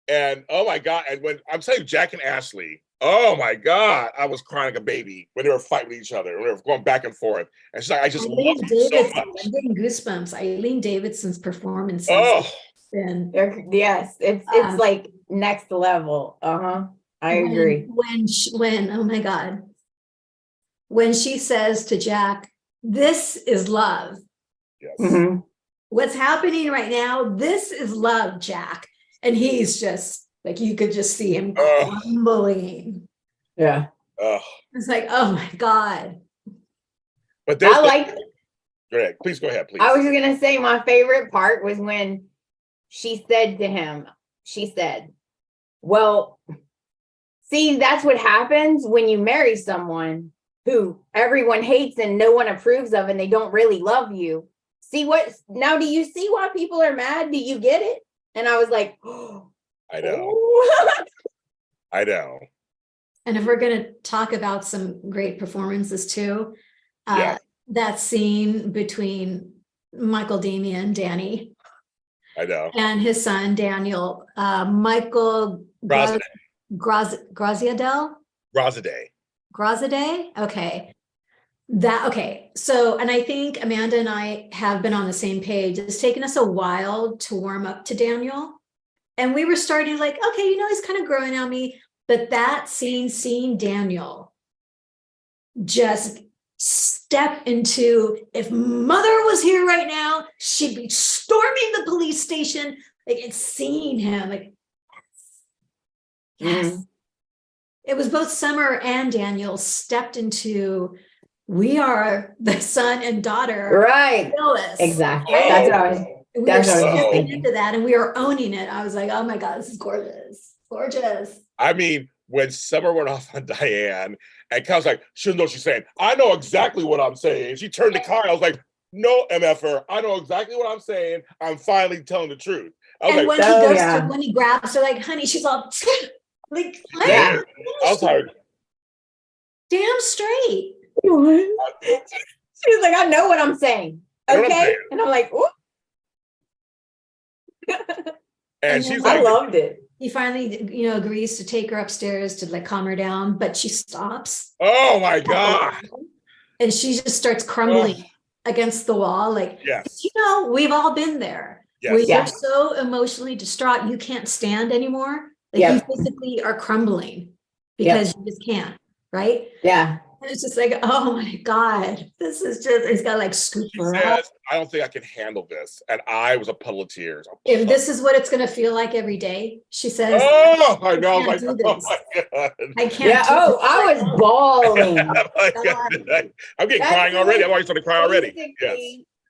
and oh my God, and when I'm telling you, Jack and Ashley, oh my God, I was crying like a baby when they were fighting with each other, when they were going back and forth. And she's like, I just love you so much. I'm getting goosebumps. Eileen Davidson's performance. Oh, And yes, it's like next level. I agree. When oh my God, when she says to Jack, "This is love." yes. Mm-hmm. What's happening right now? This is love, Jack. And he's just like, you could just see him crumbling. Yeah. It's like, oh my God. But I like. Go ahead. Please go ahead, please. I was just gonna say my favorite part was when she said to him, she said, well, see, that's what happens when you marry someone who everyone hates and no one approves of and they don't really love you. See what now? Do you see why people are mad? Do you get it? And I was like, oh, I know. I know. And if we're going to talk about some great performances too, that scene between Michael Damian and Danny, I know, and his son Daniel, Michael Graziadel. Okay. So, and I think Amanda and I have been on the same page. It's taken us a while to warm up to Daniel. And we were starting like, okay, he's kind of growing on me. But that scene, seeing Daniel just step into, if mother was here right now, she'd be storming the police station. Like, it's seeing him like, yes. Mm-hmm. It was both Summer and Daniel stepped into, we are the son and daughter. Right. Phyllis. Exactly. That's what I was. We are stepping into that and we are owning it. I was like, oh my God, this is gorgeous. Gorgeous. I mean, when Summer went off on Diane and Kyle's like, she knows what she's saying. I know exactly what I'm saying. She turned to Kyle. I was like, no, MFer. I know exactly what I'm saying. I'm finally telling the truth. I was and like, when he goes to, when he grabs her, like, honey, she's all like, yeah. I was like, damn straight. She was like, I know what I'm saying. Okay. And I'm like, ooh. And she's I like, loved it. He finally, agrees to take her upstairs to like calm her down, but she stops. Oh my God. And she just starts crumbling against the wall. Like, yes. We've all been there. Yes. Where you're so emotionally distraught, you can't stand anymore. Like you physically are crumbling because you just can't, right? Yeah. And it's just like, oh my God, this is just, it's got like scoop her up. I don't think I can handle this. And I was a puddle of tears. If this is what it's going to feel like every day, she says. Oh, I know. I was like, oh my God. I can't. Yeah. Oh, I was bawling. I'm getting crying already. I've already started crying already. Yes.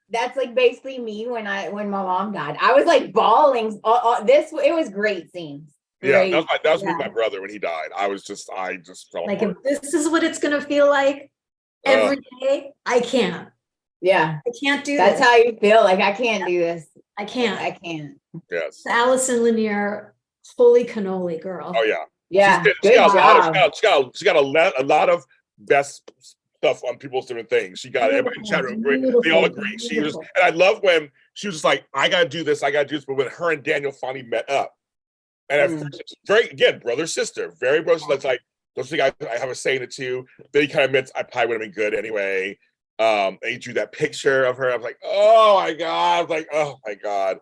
That's like basically me when my mom died. I was like bawling. It was great scenes. Great. Yeah, that was with my brother when he died. I just fell like apart. If this is what it's going to feel like every day, I can't. Yeah, I can't do That's this. how you feel. Like, I can't do this. I can't. Yes. Allison Lanier, holy cannoli girl. Oh yeah. Yeah. She got a lot of best stuff on people's different things. She got everybody in the chat room. They all agree. She was, and I love when she was just like, I gotta do this. But when her and Daniel finally met up, and at first, very, again, brother sister, very brother. That's like, don't think I have a say in it too. Then he kind of admits I probably would have been good anyway. And he drew that picture of her. I was like, oh my God. I was like, oh my God.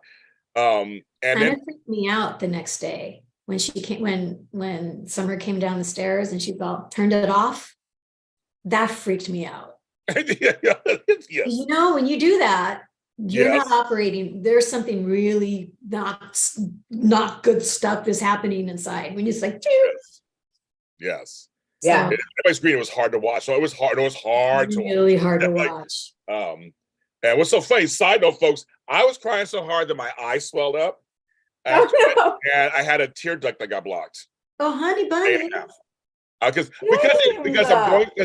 And then it freaked me out the next day when she came, when Summer came down the stairs and she turned it off. That freaked me out. Yes. When you do that, you're not operating. There's something really not good stuff is happening inside when it's like, yes. Yeah. My screen, it was hard to watch. So it was hard. It was hard to watch. Really hard to watch. And what's so funny, side note, folks, I was crying so hard that my eye swelled up. And I had a tear duct that got blocked. Oh, honey bunny. Because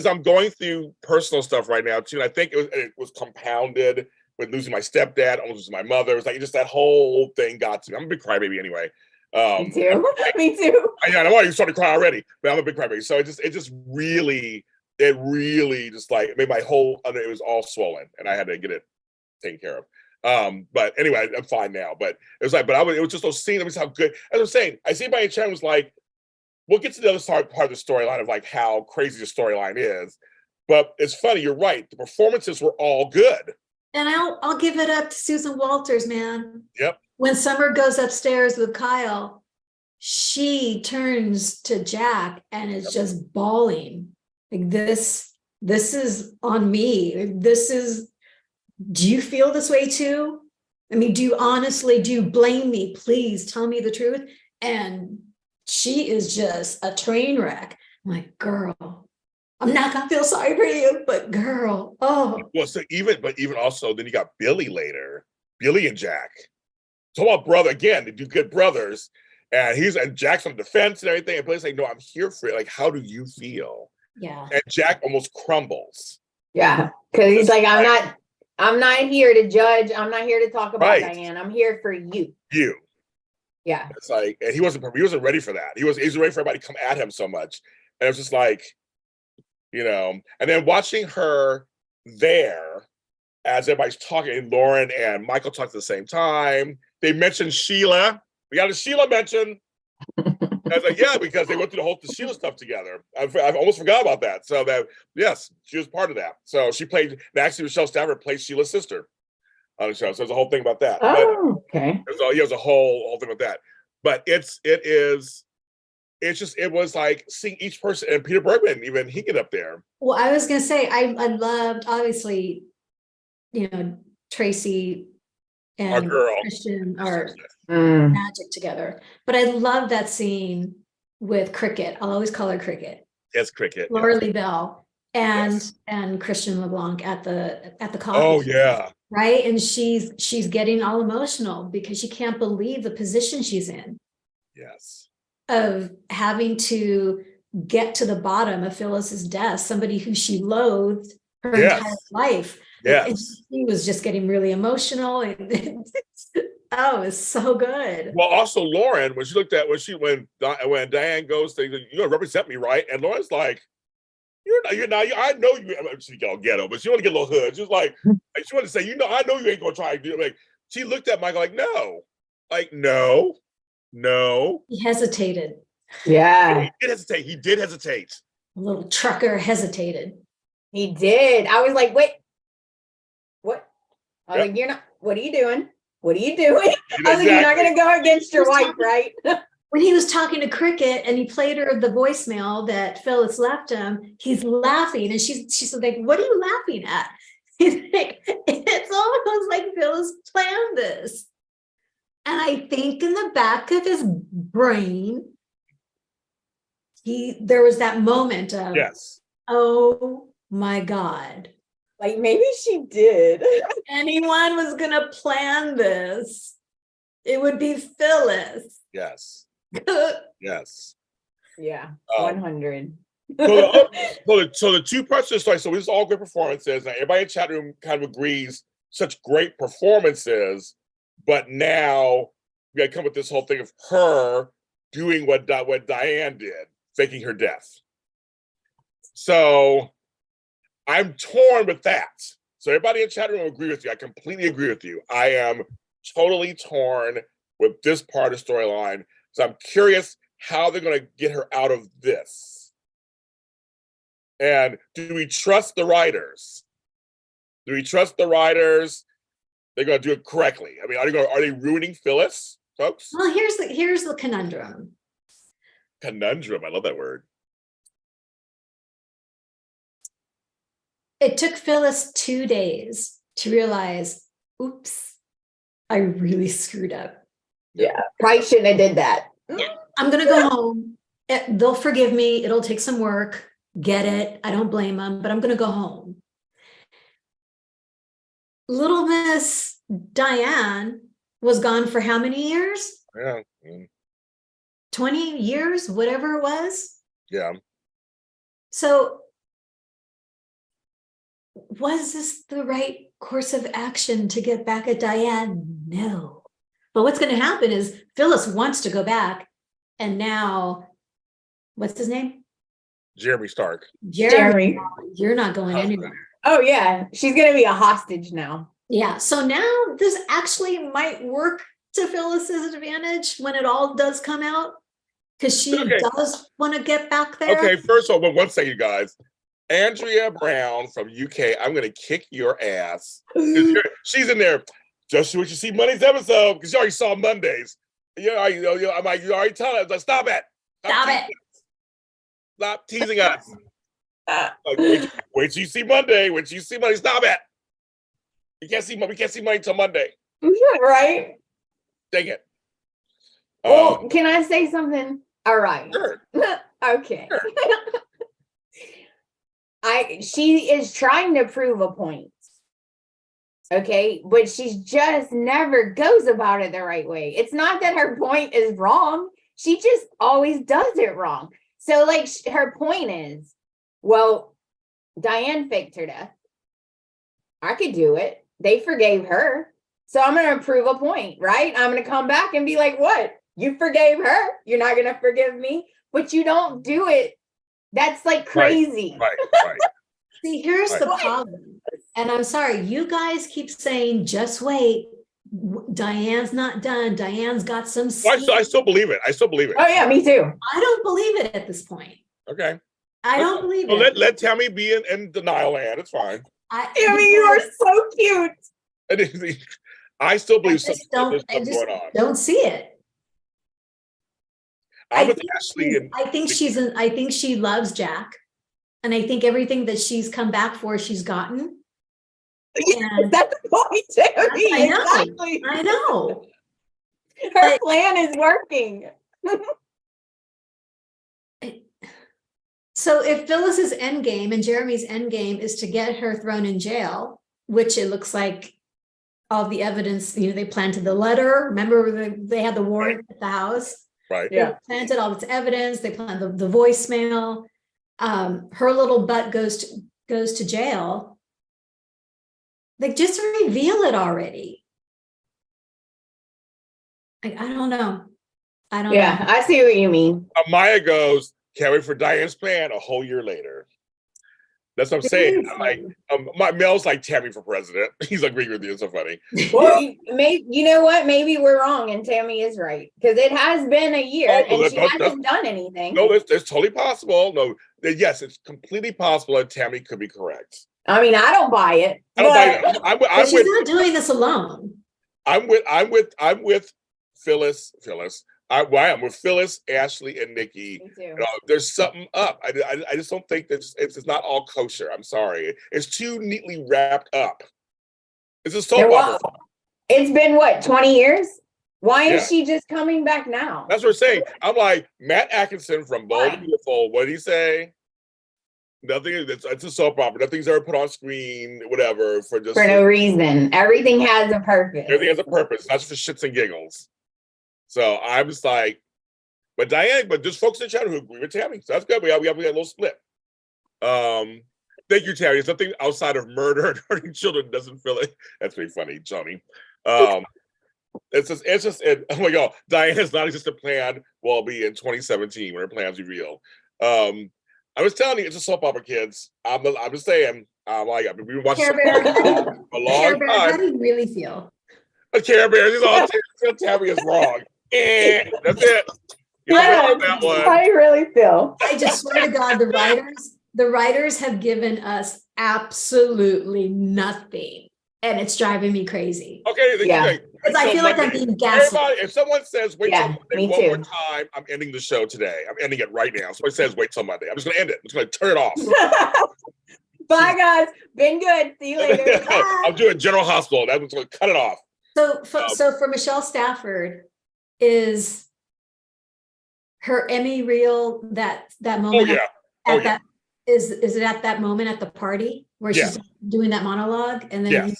I'm going through personal stuff right now too. And I think it was compounded with losing my stepdad, almost losing my mother. It was like just that whole thing got to me. I'm a big crybaby anyway. Me too. Me too. I'm already starting to cry already, but I'm a big crybaby. So it really just like made my whole, it was all swollen and I had to get it taken care of. But anyway, I'm fine now. But it was like, it was just those scenes. It was how good. As I was saying, I see by chat was like, we'll get to the other part of the storyline of like how crazy the storyline is. But it's funny, you're right. The performances were all good. And I'll give it up to Susan Walters, man. Yep. When Summer goes upstairs with Kyle, she turns to Jack and is just bawling. Like this is on me. Do you feel this way too? I mean, do you blame me? Please tell me the truth. And she is just a train wreck. I'm like, girl, I'm not gonna feel sorry for you, but girl, oh. Well, so even also, then you got Billy later, Billy and Jack. Talk about brother again, they do good brothers. And Jack's on the defense and everything. And Billy's like, no, I'm here for it. Like, how do you feel? Yeah. And Jack almost crumbles. Yeah. Cause he's like, I'm not here to judge. I'm not here to talk about Diane. I'm here for you. You. Yeah. It's like, and he wasn't ready for that. He was ready for everybody to come at him so much. And it was just like, and then watching her there as everybody's talking, and Lauren and Michael talk at the same time. They mentioned Sheila. We got a Sheila mention. I was like, yeah, because they went through the Sheila stuff together. I've almost forgot about that. So that, yes, she was part of that. So she played, actually Michelle Stafford played Sheila's sister on the show. So there's a whole thing about that. Oh, okay. There's a whole thing with that. But it was like seeing each person, and Peter Bergman, even he get up there. Well, I was gonna say, I loved, obviously, Tracy and Our girl. Christian are magic together. But I love that scene with Cricket. I'll always call her Cricket. Yes, Cricket. Laura Lee Bell and Christian LeBlanc at the coffee. Oh yeah. Right. And she's getting all emotional because she can't believe the position she's in. Yes. Of having to get to the bottom of Phyllis's death, somebody who she loathed her entire life. Yes. And she was just getting really emotional. And oh, it's so good. Well, also Lauren, when she looked at when Diane goes, you're gonna represent me, right? And Lauren's like, you're not. I know you. She got ghetto, but she want to get a little hood. She was like, she wanted to say, I know you ain't gonna try to do it. Like, she looked at Michael like, no. He hesitated. Yeah. He did hesitate. A little trucker hesitated. He did. I was like, wait, what? I was like, you're not, what are you doing? What are you doing? I was like, you're not going to go against your wife, right? When he was talking to Cricket and he played her the voicemail that Phyllis left him, he's laughing. And she's like, what are you laughing at? He's like, it's almost like Phyllis planned this. And I think in the back of his brain, there was that moment of, oh my God. Like maybe she did. If anyone was going to plan this, it would be Phyllis. Yes. Yes. Yeah. 100. So the two parts of the story, so this is all great performances. And everybody in the chat room kind of agrees, such great performances. But now we got to come with this whole thing of her doing what Diane did, faking her death. So I'm torn with that. So everybody in the chat room will agree with you. I completely agree with you. I am totally torn with this part of the storyline. So I'm curious how they're going to get her out of this. And do we trust the writers? They're going to do it correctly. I mean, are they ruining Phyllis, folks? Well, here's the conundrum. Conundrum. I love that word. It took Phyllis 2 days to realize, oops, I really screwed up. Yeah, probably shouldn't have did that. I'm going to go home. They'll forgive me. It'll take some work. Get it. I don't blame them, but I'm going to go home. Little Miss Diane was gone for how many years? Yeah. 20 years, whatever it was. Yeah. So was this the right course of action to get back at Diane? No. But what's going to happen is Phyllis wants to go back, and now, what's his name? Jeremy Stark. Jeremy. You're not going anywhere. Oh yeah, she's gonna be a hostage now. Yeah, so now this actually might work to Phyllis's advantage when it all does come out, because she does want to get back there. Okay, first of all, one second, guys. Andrea Brown from UK, I'm gonna kick your ass. She's in there. Just what you see Monday's episode, because you already saw Mondays. I'm like, you already telling us. Like, stop it. Stop it. Stop teasing us. Like, wait till you see Monday. Wait till you see Monday. Stop it. We can't see Monday till Monday. Right. Dang it. Well, can I say something? All right. Sure. Okay. Sure. She is trying to prove a point. Okay, but she just never goes about it the right way. It's not that her point is wrong. She just always does it wrong. So like her point is, well, Diane faked her death. I could do it. They forgave her. So I'm going to prove a point, right? I'm going to come back and be like, what? You forgave her. You're not going to forgive me, but you don't do it. That's like crazy. Right. See, here's the problem. And I'm sorry, you guys keep saying, just wait. Diane's not done. Diane's got some. I still believe it. Oh yeah, me too. I don't believe it at this point. Okay. I don't believe it. Let Tami be in denial land. It's fine. Tami, you are so cute. I still believe I something going on. Don't see it. I think she loves Jack. And I think everything that she's come back for, she's gotten. And that's the point, Tami. Exactly. I know. Her plan is working. So if Phyllis's end game and Jeremy's end game is to get her thrown in jail, which it looks like all the evidence, they planted the letter. Remember, they had the warrant at the house. Right. They planted all this evidence. They planted the voicemail. Her little butt goes to jail. Like, just reveal it already. I don't know. I don't know. I see what you mean. Maya goes, can't wait for Diane's plan a whole year later. That's what I'm saying. I'm like, Mel's like, Tami for president. He's agreeing with you. It's so funny. Well, you know what? Maybe we're wrong and Tami is right. Because it has been a year and she hasn't done anything. No, that's totally possible. No, yes, it's completely possible that Tami could be correct. I mean, I don't buy it. But she's not doing this alone. I'm with Phyllis. I'm with Phyllis, Ashley, and Nikki. There's something up. I just don't think that it's not all kosher. I'm sorry. It's too neatly wrapped up. It's a soap opera. It's been what, 20 years? Why is she just coming back now? That's what I'm saying. I'm like, Matt Atkinson from Bold and Beautiful. What did he say? Nothing. It's a soap opera. Nothing's ever put on screen, whatever, for no reason. Everything has a purpose. Everything has a purpose, not just for shits and giggles. So I was like, but just folks in the chat who agree with Tami. So that's good. We have a little split. Thank you, Tami. It's something outside of murder and hurting children doesn't feel it. That's pretty funny, Johnny. It's just oh my God, Diane's non-existent plan will be in 2017 when her plans reveal. I was telling you, it's a soap opera, kids. I'm just saying. We've been watching soap opera for a long time. How do you really feel? A Care Bears is all Tami is wrong. That's it. I really feel. I just swear to God, the writers have given us absolutely nothing, and it's driving me crazy. Okay, because I feel like I'm being gaslit. If someone says wait till Monday one more time, I'm ending the show today. I'm ending it right now. Somebody says wait till Monday, I'm just gonna end it. I'm just gonna turn it off. Bye guys, been good. See you later. I'm doing General Hospital. That was gonna cut it off. So for Michelle Stafford, is her Emmy reel that moment? Is it at that moment at the party where she's doing that monologue and then he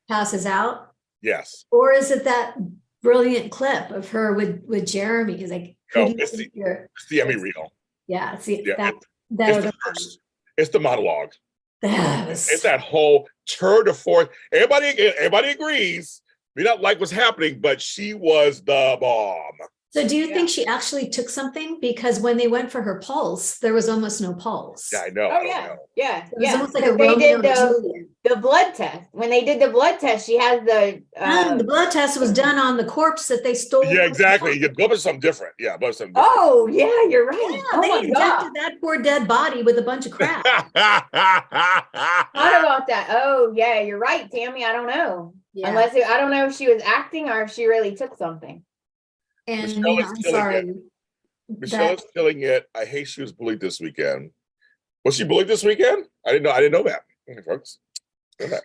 passes out? Yes. Or is it that brilliant clip of her with Jeremy? He's like, it's the Emmy reel. Yeah. See, it's the monologue. It's that whole tour de force. Everybody agrees. We don't like what's happening, but she was the bomb. So do you think she actually took something? Because when they went for her pulse, there was almost no pulse. Yeah, I know. Oh, yeah. Yeah. It was Yeah. almost like a They Romeo did and Juliet. the blood test. When they did the blood test, she has the The blood test was done on the corpse that they stole. Yeah, exactly. Blood was something different. Yeah, blood was something different. Oh, yeah, you're right. Yeah, Oh they my injected God. that poor dead body with a bunch of crap. Thought about that. Oh, yeah, you're right, Tami. I don't know. Yeah. I don't know if she was acting or if she really took something. And Michelle is I'm killing sorry. Michelle is killing it. I hate she was bullied this weekend. Was she bullied this weekend? I didn't know that. Okay, folks. I didn't know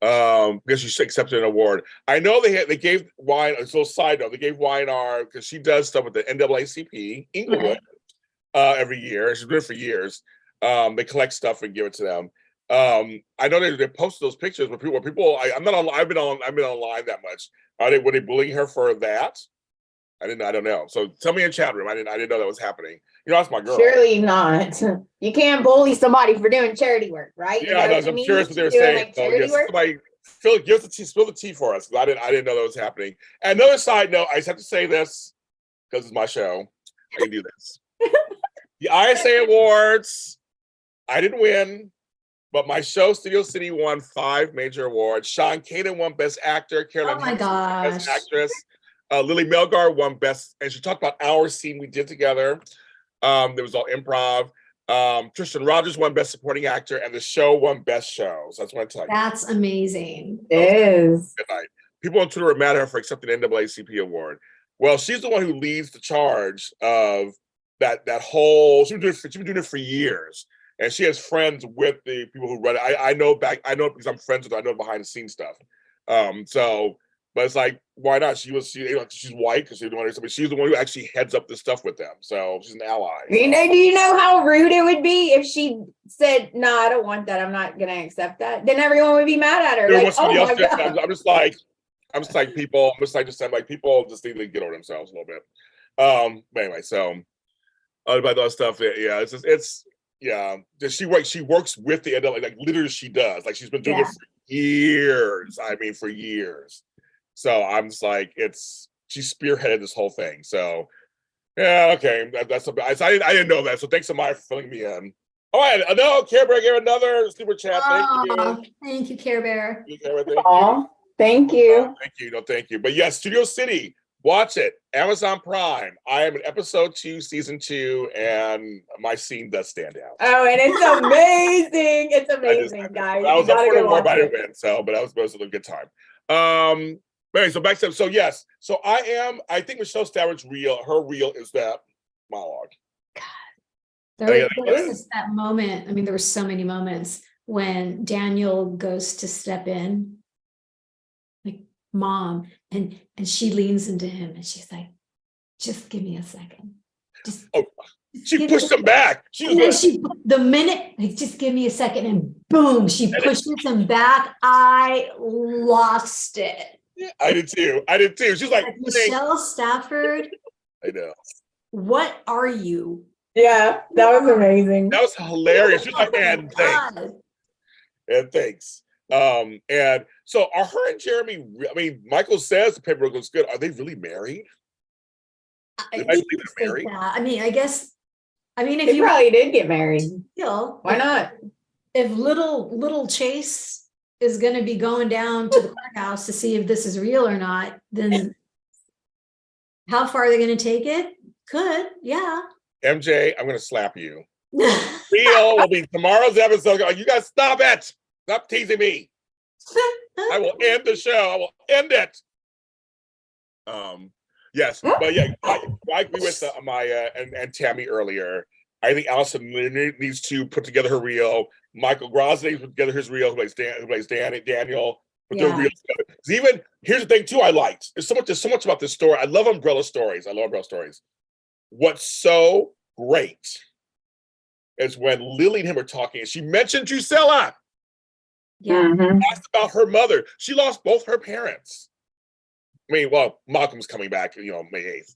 that. Because she accepted an award. I know they gave wine. A little side note, they gave YNR because she does stuff with the NAACP Inglewood every year. She's been there for years. They collect stuff and give it to them. I know they post those pictures where people. I've been online that much. Were they bullying her for that? I don't know. So tell me in chat room. I didn't know that was happening. You know, that's my girl. Surely not. You can't bully somebody for doing charity work, right? Yeah, I'm curious what they were saying. Like charity work? Somebody, Phil, spill the tea for us, because I didn't know that was happening. And another side note, I just have to say this because it's my show. I can do this. The ISA Awards, I didn't win, but my show, Studio City, won 5 major awards. Sean Kanan won Best Actor. Carolyn Oh my Hepburn won Best gosh. Actress. Lily Melgar won Best, and she talked about our scene we did together. There was all improv. Tristan Rogers won Best Supporting Actor, and the show won Best Show. So that's what I tell you. That's amazing. It is. Good night. People on Twitter were mad at her for accepting the NAACP award. Well, she's the one who leads the charge of that whole. She's been doing it for years, and she has friends with the people who run it. I know because I'm friends with her. I know behind the scenes stuff. But it's like, why not? She's white because she's the one who actually heads up this stuff with them. So she's an ally. So. Do you know how rude it would be if she said, "No, I don't want that. I'm not gonna accept that." Then everyone would be mad at her. Like, oh my God. I'm just like people just need to get over themselves a little bit. But anyway, so about that stuff, yeah, she works with the NAACP, like literally she does. Like she's been doing it for years. I mean, for years. So I'm just like, she spearheaded this whole thing. So yeah, okay, that's I didn't know that. So thanks to Maya for filling me in. All right, no, Care Bear gave another super chat. Thank you, Care Bear. Thank you. Thank you. But yes, Studio City, watch it. Amazon Prime. I am in episode 2, season 2, and my scene does stand out. Oh, and it's amazing. It's amazing, guys. I was up for the war, but I didn't win. So, but that was a good time. Anyway, so back to yes. So I think Michelle Stafford's her reel is that monologue. God. There was that moment. I mean, there were so many moments when Daniel goes to step in, like, Mom, and she leans into him and she's like, just give me a second. She pushed him back. Just give me a second, and boom, she pushes him back. I lost it. I did too. She's like, Michelle Stafford. I know. What are you? Yeah, that was amazing. That was hilarious. She's like, and thanks. And thanks. And so are her and Jeremy, I mean, Michael says the paperwork looks good. Are they really married? I mean, I guess. I mean, if they probably did get married. Why not? If little Chase is going to be going down to the courthouse to see if this is real or not, then how far are they going to take it? Yeah. MJ, I'm going to slap you. Real will be tomorrow's episode. You guys stop it. Stop teasing me. I will end the show. I will end it. Yes, but yeah, I agree with Maya and Tami earlier. I think Allison needs to put together her reel. Michael Grosny needs to put together his reel. Who plays Daniel. Put their reels together. Even here's the thing too. I liked. There's so much about this story. I love umbrella stories. What's so great is when Lily and him are talking, and she mentioned Drusilla. Yeah. Asked about her mother. She lost both her parents. I mean, well, Malcolm's coming back, May 8th,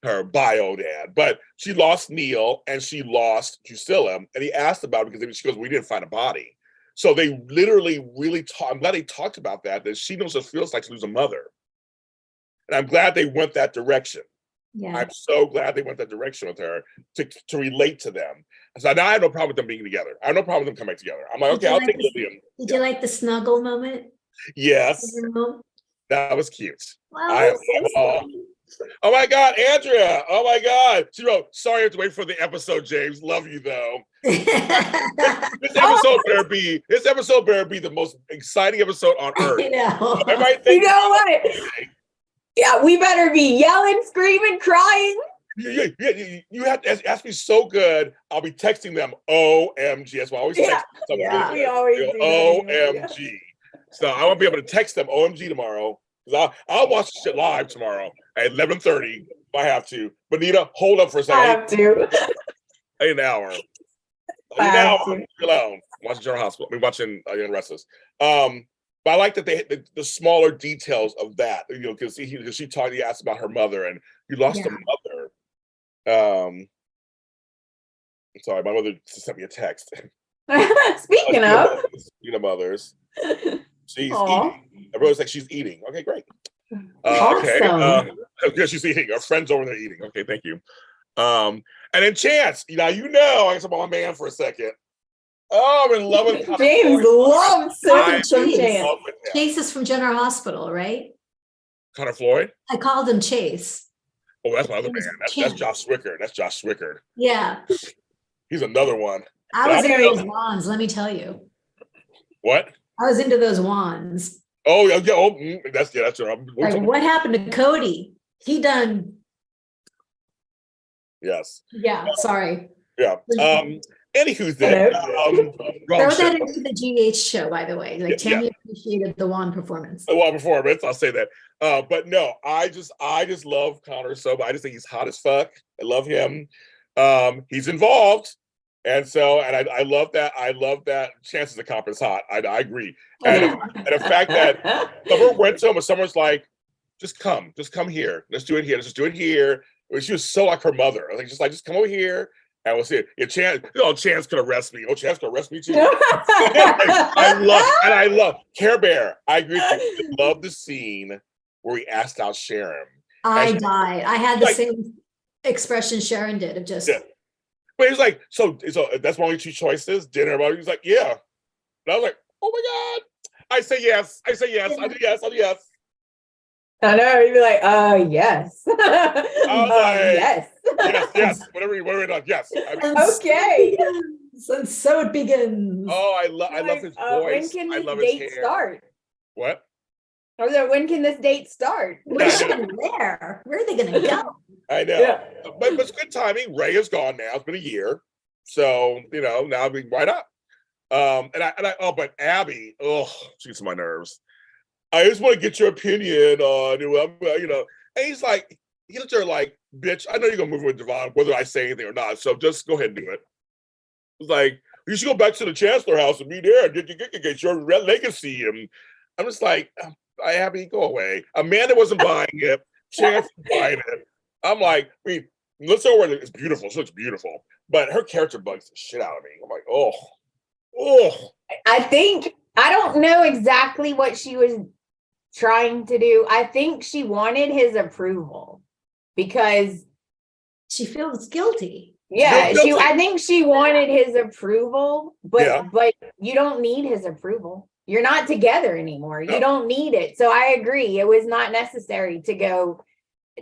her bio dad, but she lost Neil and she lost Drusilla. And he asked about it because she goes, we didn't find a body. So they literally really talk. I'm glad they talked about that she knows what it feels like to lose a mother. And I'm glad they went that direction. Yeah. I'm so glad they went that direction with her to relate to them. So now I have no problem with them being together. I have no problem with them coming back together. I'm like, okay, I'll take Lillian. Did you like the snuggle moment? Yes. That was cute. Wow, oh my God, Andrea. Oh my God. She wrote, sorry I have to wait for the episode, James. Love you though. this episode better be the most exciting episode on earth. I know. You know what? Yeah, we better be yelling, screaming, crying. You have to ask me so good. I'll be texting them OMG. That's why I always text something. Yeah, we always do OMG. Yeah. So I won't be able to text them OMG tomorrow. I'll watch the shit live tomorrow at 11:30 if I have to. But Nita, hold up for a second. I have to. An hour. Alone. Watching General Hospital. We're watching Restless. But I like that the smaller details of that, because he asked about her mother, and you lost a mother. I'm sorry, my mother sent me a text. Speaking of mothers, she's eating. Everyone's like, she's eating. Okay, great. Awesome. Okay, she's eating. Our friends over there eating. Okay, thank you. And then Chance, I guess I'm on my man for a second. Oh, I'm in love with James. Loves Chase. Chase is from General Hospital, right? Connor Floyd. I called him Chase. Oh, that's my other man. That's Josh Swicker. Yeah. He's another one. I was into those wands, let me tell you. What? I was into those wands. Oh, yeah. That's right. Like, what happened to Cody? He done. Yes. Yeah, sorry. Yeah. Anywho, throw that into the GH show, by the way. Like, Tami appreciated the wand performance. Performance, I'll say that. But no, I just love Connor so much. I just think he's hot as fuck. I love him. He's involved. And I love that. I love that Chance's the cop is hot. I agree. And the fact that someone went to him and someone's like, just come here. Let's do it here. Let's just do it here. She was so like her mother. Just come over here. And we'll see it. Chance could arrest me. Chance could arrest me too. I love Care Bear. I agree with you. I love the scene where he asked out Sharon. I died. I had the same expression Sharon did of just. Yeah. But he's like, so that's my only two choices. Dinner. He's like, yeah. And I was like, oh my God. I say yes. I do yes. I know, you'd be like, yes. Yes. Yes. Whatever not, yes. Okay. And so it begins. Oh, I love his voice. When can I love this his date hair. start? What? When can this date start? Where's she there? Where are they gonna go? I know. Yeah. But it's good timing. Ray is gone now. It's been a year. So, now why not? But Abby, she gets on my nerves. I just want to get your opinion on, and he's like, he looks at her like, bitch, I know you're going to move with Devon, whether I say anything or not. So just go ahead and do it. It's like, you should go back to the Chancellor house and be there and get your legacy. And I'm just like, Abby, go away. Amanda wasn't buying it. Chance was buying it. I'm like, let's say it's beautiful. She looks beautiful. But her character bugs the shit out of me. I'm like, oh. I don't know exactly what she was trying to do. I think she wanted his approval because she feels guilty. Yeah, I think she wanted his approval, but you don't need his approval. You're not together anymore. You don't need it. So I agree. It was not necessary to go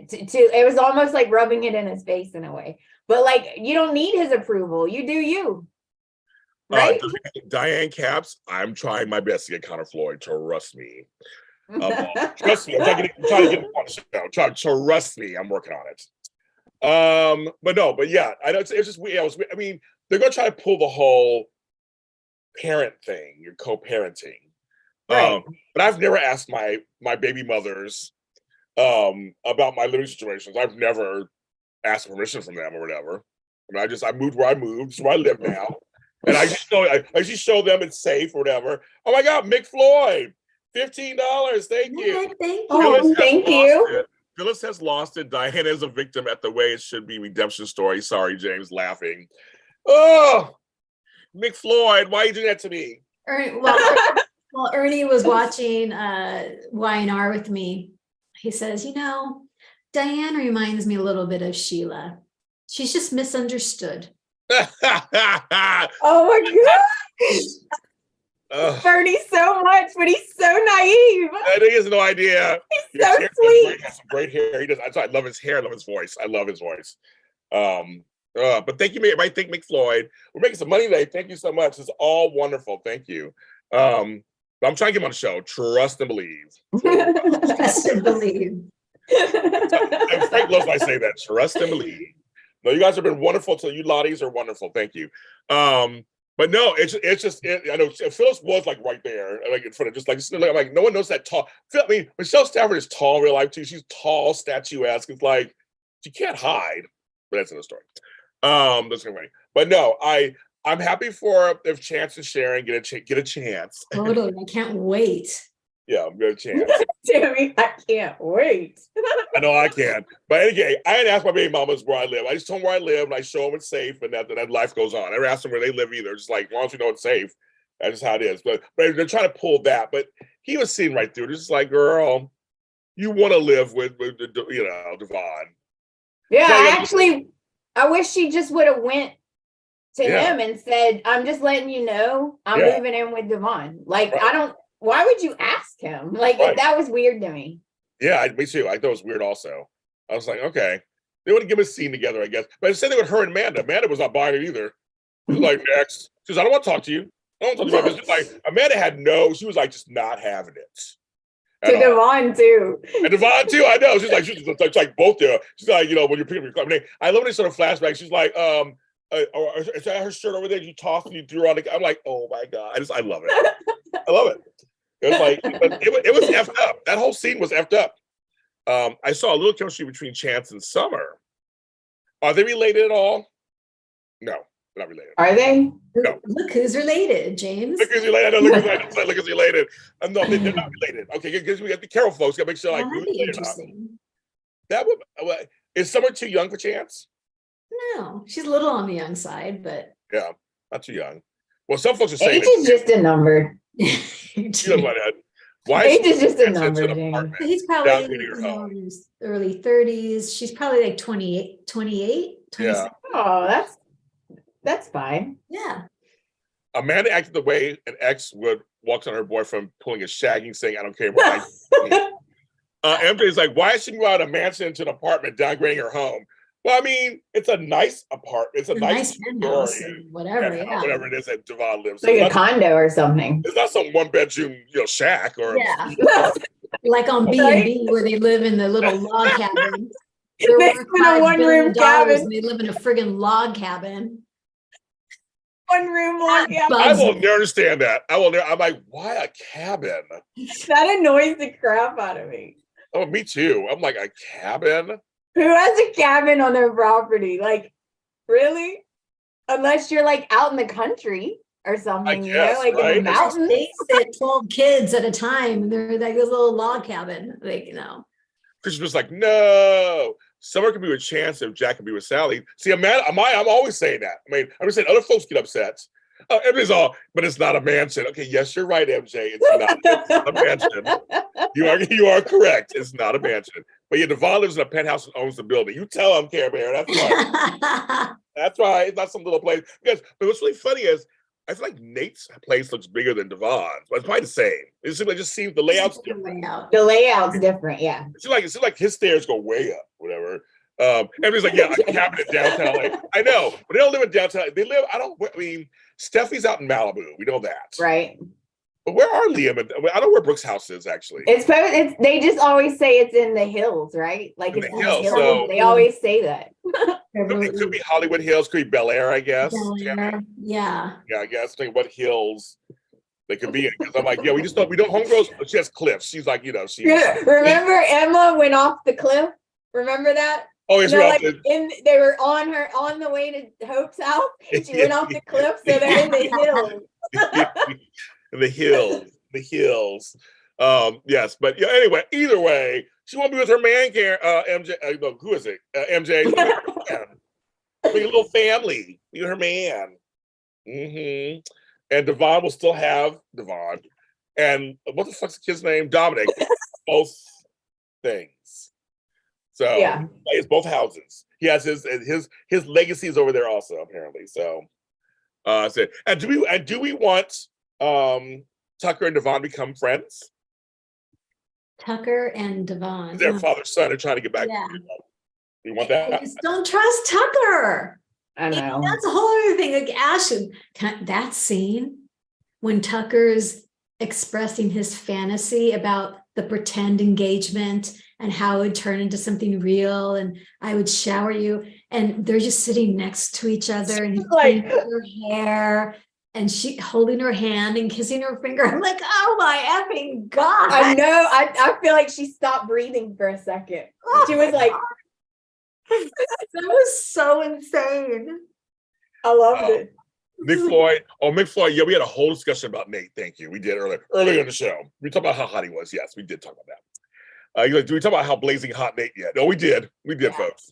to it was almost like rubbing it in his face in a way. But like, you don't need his approval. You do you. Right? Diane Capps, I'm trying my best to get Connor Floyd to trust me. Trust me. I'm trying to get him on the show. Try to trust me. I'm working on it. But yeah, I know it's just weird. I mean, they're gonna try to pull the whole parent thing, you're co-parenting. Right. But I've never asked my baby mothers about my living situations. I've never asked permission from them or whatever. I mean, I moved where I moved, it's where I live now. And I just show them it's safe or whatever. Oh my God, Mick Floyd, $15. Thank you. Thank you. Phyllis has lost it. Diana is a victim at the way it should be. Redemption story. Sorry, James, laughing. Oh, Mick Floyd, why you do that to me? While Ernie was watching Y&R with me, he says, Diane reminds me a little bit of Sheila. She's just misunderstood. Oh my God. Bernie so much, but he's so naive. I think he has no idea. He's so sweet. He has some great hair. He does. I love his hair. I love his voice. I love his voice. But thank you, everybody. Thank McFloyd. We're making some money today. Thank you so much. It's all wonderful. Thank you. But I'm trying to get him on the show. Trust and believe. Trust and believe. And Frank loves when I say that. Trust and believe. No, you guys have been wonderful. So you Lotties are wonderful. Thank you. But no, it's just I know Phyllis was like right there, like in front of just like no one knows that tall. I mean, Michelle Stafford is tall in real life too. She's tall, statuesque. It's like she can't hide. But that's another story. That's anyway. But no, I'm happy for if Chance and Sharon get a chance. Totally, I can't wait. Yeah, I'm gonna chance. Tami, I can't wait. I know I can. But anyway, I didn't ask my baby mamas where I live. I just told them where I live and I show them it's safe and that life goes on. I never asked them where they live either. Just like, as long as we know it's safe, that's just how it is. But they're trying to pull that. But he was seeing right through it. Just like, girl, you want to live with Devon. Yeah, I wish she just would have went to him and said, I'm just letting you know I'm moving in with Devon. Like, why would you ask him? Like, that was weird to me. Yeah, me too. I thought it was weird also. I was like, okay. They would have given a scene together, I guess. But instead they with her and Amanda. Amanda was not buying it either. She was like, next. She says, I don't want to talk to you. I don't want to talk to you about this. Like, Amanda had she was like just not having it. To Devon too. And Devon too, I know. She's like both there. She's like, when you're picking up your club. I love when they sort of flashback. She's like, is that her shirt over there? You tossed and you threw on it. I'm like, oh my God. I love it. I love it. It was like, it was effed up. That whole scene was effed up. I saw a little chemistry between Chance and Summer. Are they related at all? No, they're not related. Are they? No. Look who's related, James. Look who's related. Look who's related. No, they're not related. Okay, because we have to be careful, folks. Got to make sure That'd be interesting. Is Summer too young for Chance? No, she's a little on the young side, but yeah, not too young. Well, some folks are saying age is just a number. You know about that. Why age is just a number. He's probably in his early 30s. She's probably like 28, 27. Yeah. Oh, that's fine. Yeah. Amanda acted the way an ex would walk on her boyfriend pulling a shagging, saying, I don't care what MJ's like, why is she going out of a mansion to an apartment, downgrading her home? Well, I mean, it's a nice apartment. It's a nice house, whatever it is that Devon lives. Like a condo or something. It's not some one-bedroom, shack or like on B&B where they live in the little log cabin. They live in a one-room cabin. And they live in a friggin' log cabin. One-room log cabin. I will never understand that. I'm like, why a cabin? That annoys the crap out of me. Oh, me too. I'm like, a cabin? Who has a cabin on their property? Like, really? Unless you're like out in the country or something, guess, like in the mountains. They sit 12 kids at a time, and they're like this little log cabin, Christian was like, no. Summer could be with Chance if Jack could be with Sally. See, I'm always saying that. I mean, I'm just saying other folks get upset. Everybody's but it's not a mansion. Okay, yes, you're right, MJ. It's not a mansion. You are correct. It's not a mansion. But yeah, Devon lives in a penthouse and owns the building. You tell him, Care Bear. That's right. That's right. It's not some little place. But what's really funny is I feel like Nate's place looks bigger than Devon's, but it's probably the same. It just seems the layout's different. The layout's different, yeah. It seems like his stairs go way up, whatever. Everybody's like, yeah, a cabin in downtown LA. I know, but they don't live in downtown. Steffi's out in Malibu. We know that. Right. But where are Liam? I don't know where Brooke's house is, actually. They just always say it's in the hills, right? Like in it's the hills. So, they always say that. It could be Hollywood Hills, could be Bel Air, I guess. Yeah. Yeah, I guess. Think what hills they could be in. Because I'm like, yeah, we don't homegirls, she has cliffs. She's like, Remember Emma went off the cliff? Remember that? Oh, yes, they were on the way to Hope's house. She went off the cliff, so they're in the hills. the hills. Yes, but anyway, either way, she won't be with her man, MJ. Who is it? MJ. Be a little family. Be her man. and Devon will still have Devon. And what the fuck's the kid's name? Dominic. Both things. So Yeah. it's both houses. He has his legacy is over there also, apparently. So and do we want Tucker and Devon become friends? Tucker and Devon. Their father-son are trying to get back. Yeah. You want that? I just don't trust Tucker. I know. That's a whole other thing. Like Ashton, that scene when Tucker's expressing his fantasy about the pretend engagement and how it would turn into something real, and I would shower you, and they're just sitting next to each other, and he's like her hair, and she holding her hand and kissing her finger. I'm like, oh my effing God. I know. I feel like she stopped breathing for a second. She was like, that was so insane. I loved it. Mick Floyd. Yeah, we had a whole discussion about Nate. Thank you. We did earlier in the show. We talked about how hot he was. Yes, we did talk about that. Do we talk about how blazing hot Nate yet? No, we did. We did, folks.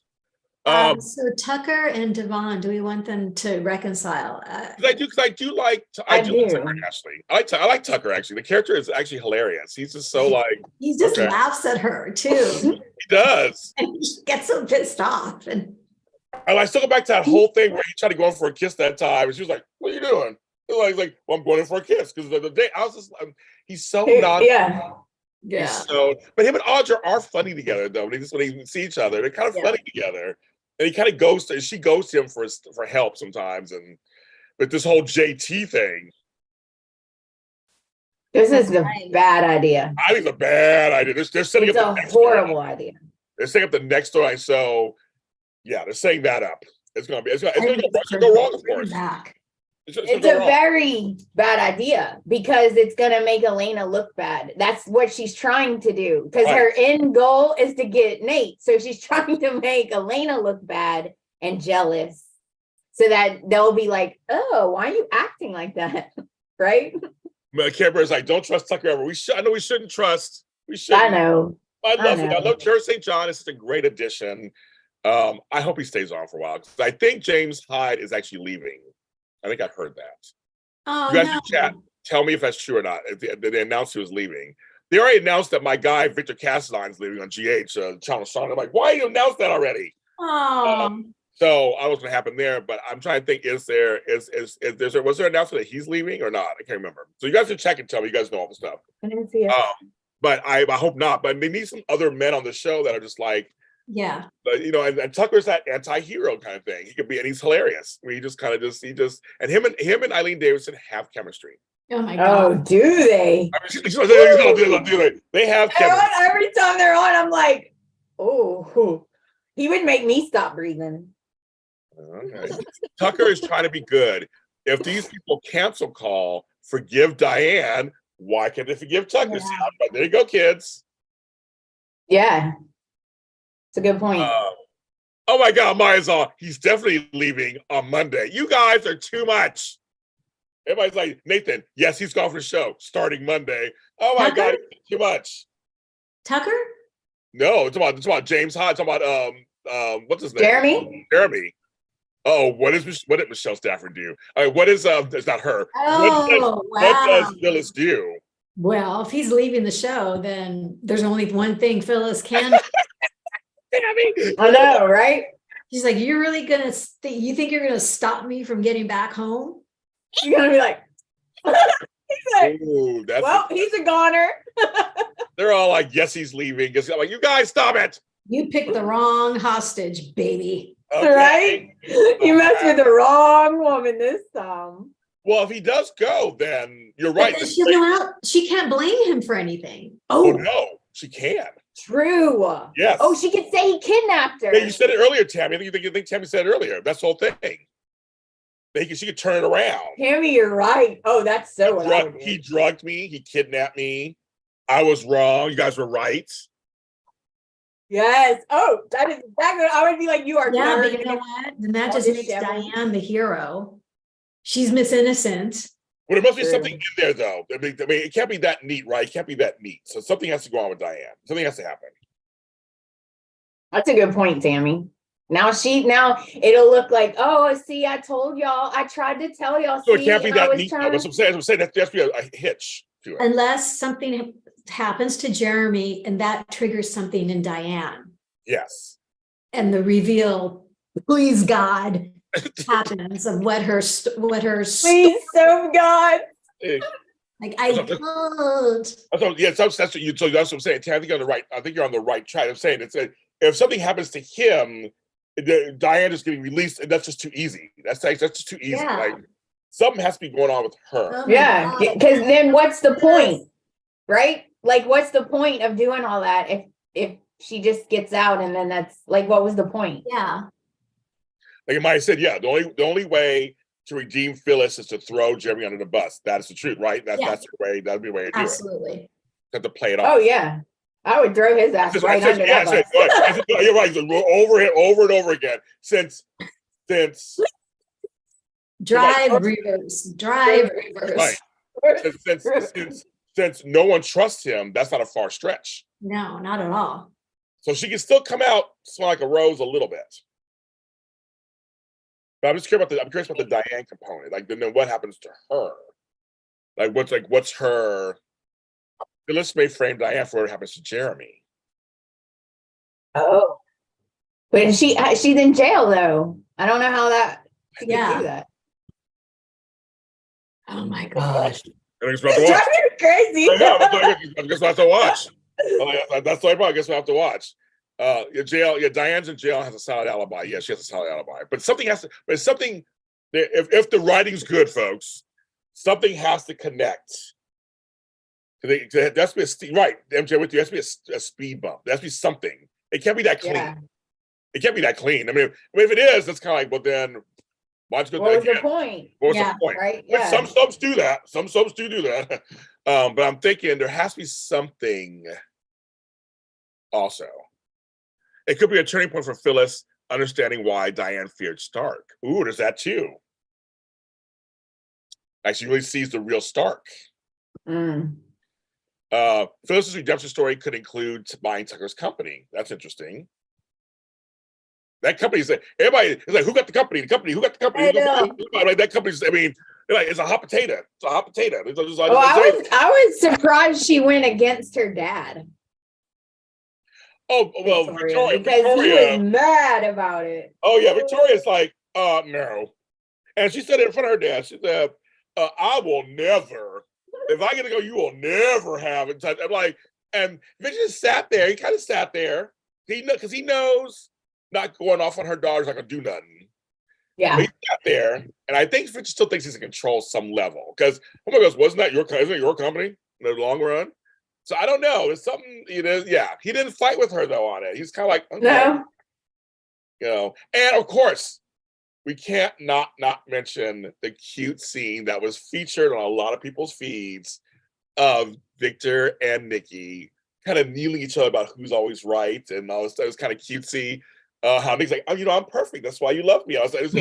So Tucker and Devon, do we want them to reconcile? I do like Tucker, actually. I like Tucker actually. The character is actually hilarious. He's just so like he just laughs at her too. He does. And she gets so pissed off. And I still go back to that whole thing where he tried to go in for a kiss that time, and she was like, "What are you doing?" He's like, "Well, I'm going in for a kiss," because the day I was just, he's so not. Yeah. So, but him and Audra are funny together though. When they see each other, they're kind of funny together. And he kind of goes to, she goes to him for help sometimes, and but this whole JT thing. This is a bad idea. I think it's a bad idea. They're setting it's up a horrible idea. They're setting up the next storyline. So, yeah, they're setting that up. It's gonna go wrong, of course. It's a very bad idea because it's going to make Elena look bad. That's what she's trying to do because her end goal is to get Nate. So she's trying to make Elena look bad and jealous so that they'll be like, oh, why are you acting like that? Right? Kimber is like, don't trust Tucker ever. I know we shouldn't trust. We should. I know. I love Jared St. John. It's such a great addition. I hope he stays on for a while because I think James Hyde is actually leaving. I think I heard that. Oh, you guys in chat, tell me if that's true or not. They announced he was leaving. They already announced that my guy Victor Casteline's leaving on GH. Channel Sean. I'm like, why you announced that already? Oh. So I don't know what's going to happen there, but I'm trying to think: was there an announcement that he's leaving or not? I can't remember. So you guys can check and tell me. You guys know all the stuff. I didn't see it. But I hope not. But they need some other men on the show that are just like. Yeah. But and Tucker's that anti-hero kind of thing. He could be, and he's hilarious. I mean, and him and Eileen Davidson have chemistry. Oh my God. Oh, do they? I mean, they have chemistry. Every time they're on, I'm like, oh, he would make me stop breathing. Okay. Tucker is trying to be good. If these people cancel call, forgive Diane, why can't they forgive Tucker? Yeah. See, there you go, kids. Yeah. It's a good point. Oh my God, Maya's on. He's definitely leaving on Monday. You guys are too much. Everybody's like, Nathan, yes, he's gone for the show starting Monday. Oh my God, too much. Tucker? No, it's about James Hyde. It's about what's his name? Jeremy. Oh, what did Michelle Stafford do? What is it's not her. Oh, what does Phyllis do? Well, if he's leaving the show, then there's only one thing Phyllis can do. I know, right? She's like, you're really you think you're gonna stop me from getting back home? You're gonna be like, ooh, he's a goner. They're all like, yes, he's leaving. I'm like, you guys stop it. You picked the wrong hostage, baby. Okay. Right? You messed with the wrong woman this time. Well, if he does go, then you're right. She can't blame him for anything. Oh no, she can. True. Yes. Oh, she could say he kidnapped her. Yeah, you said it earlier, Tami. I think Tami said it earlier. That's the whole thing. She could turn it around. Tami, you're right. Oh, that's so what I would do. He drugged me. He kidnapped me. I was wrong. You guys were right. Yes. Oh, that is exactly. I would be like, you are. Yeah, but you know what? Then that just makes Diane the hero. She's Miss Innocent. Well, there must be something in there, though. I mean, it can't be that neat, right? It can't be that neat. So something has to go on with Diane. Something has to happen. That's a good point, Tami. Now it'll look like, oh, see, I told y'all, I tried to tell y'all. So it can't be that neat. Trying... That's what I'm saying. There has to be a hitch to it. Unless something happens to Jeremy and that triggers something in Diane. Yes. And the reveal, please God, happens of what her please, so God. Like I can't. That's what I'm saying. I think you're on the right. I think you're on the right track. I'm saying if something happens to him, Diane is getting released, and that's just too easy. That's just too easy. Yeah. Like something has to be going on with her. Oh yeah, because then what's the point, right? Like, what's the point of doing all that if she just gets out and then that's like, what was the point? Yeah. Like Maya said, yeah, the only way to redeem Phyllis is to throw Jeremy under the bus. That is the truth, right? That's the way. That'd be the way to do it. Absolutely. Have to play it off. Oh yeah. I would throw his ass right under that bus. You're right. Over and over again. Since drive reverse. Right. Since no one trusts him, that's not a far stretch. No, not at all. So she can still come out smell like a rose a little bit. But I'm curious about the Diane component. Like then what happens to her? Like what's her? Phyllis may frame Diane for what happens to Jeremy. Oh, but she's in jail though. I don't know how that. Yeah. Do that. Oh my gosh. It's driving me crazy. I guess I have to watch. That's the only problem. I guess we have to watch. Jail. Yeah, Diane's in jail. Has a solid alibi. Yeah, she has a solid alibi. But something has to. But something. If the writing's good, folks, something has to connect. That's be right, MJ. With you, that's be a speed bump. That's be something. It can't be that clean. Yeah. It can't be that clean. I mean, if it is, that's kind of like, well, then why'd you go what was the point? What was the point? Right. But yeah. some soaps do that. Some soaps do that. But I'm thinking there has to be something. Also, it could be a turning point for Phyllis understanding why Diane feared Stark. Ooh, there's that too. Like she really sees the real Stark. Phyllis's redemption story could include buying Tucker's company. That's interesting. That company's like, everybody is like, who got the company? The company, who got the company? Like that company's, I mean, like it's a hot potato. It's a hot potato. I was surprised she went against her dad. Oh well, Victoria because he was mad about it. Oh yeah, Victoria's like, no, and she said it in front of her dad. She said, "I will never. If I get to go, you will never have it." I'm like, and Vic just sat there. He kind of sat there. Because he knows not going off on her daughter's not gonna do nothing. Yeah, but he sat there, and I think Vic still thinks he's in control some level. Because oh my gosh, wasn't it your company in the long run? So I don't know. It's something, yeah. He didn't fight with her though on it. He's kind of like, okay. No. And of course, we can't not mention the cute scene that was featured on a lot of people's feeds of Victor and Nikki kind of kneeling each other about who's always right and all this stuff. It was kind of cutesy. How Nikki's like, oh, I'm perfect. That's why you love me. I was like,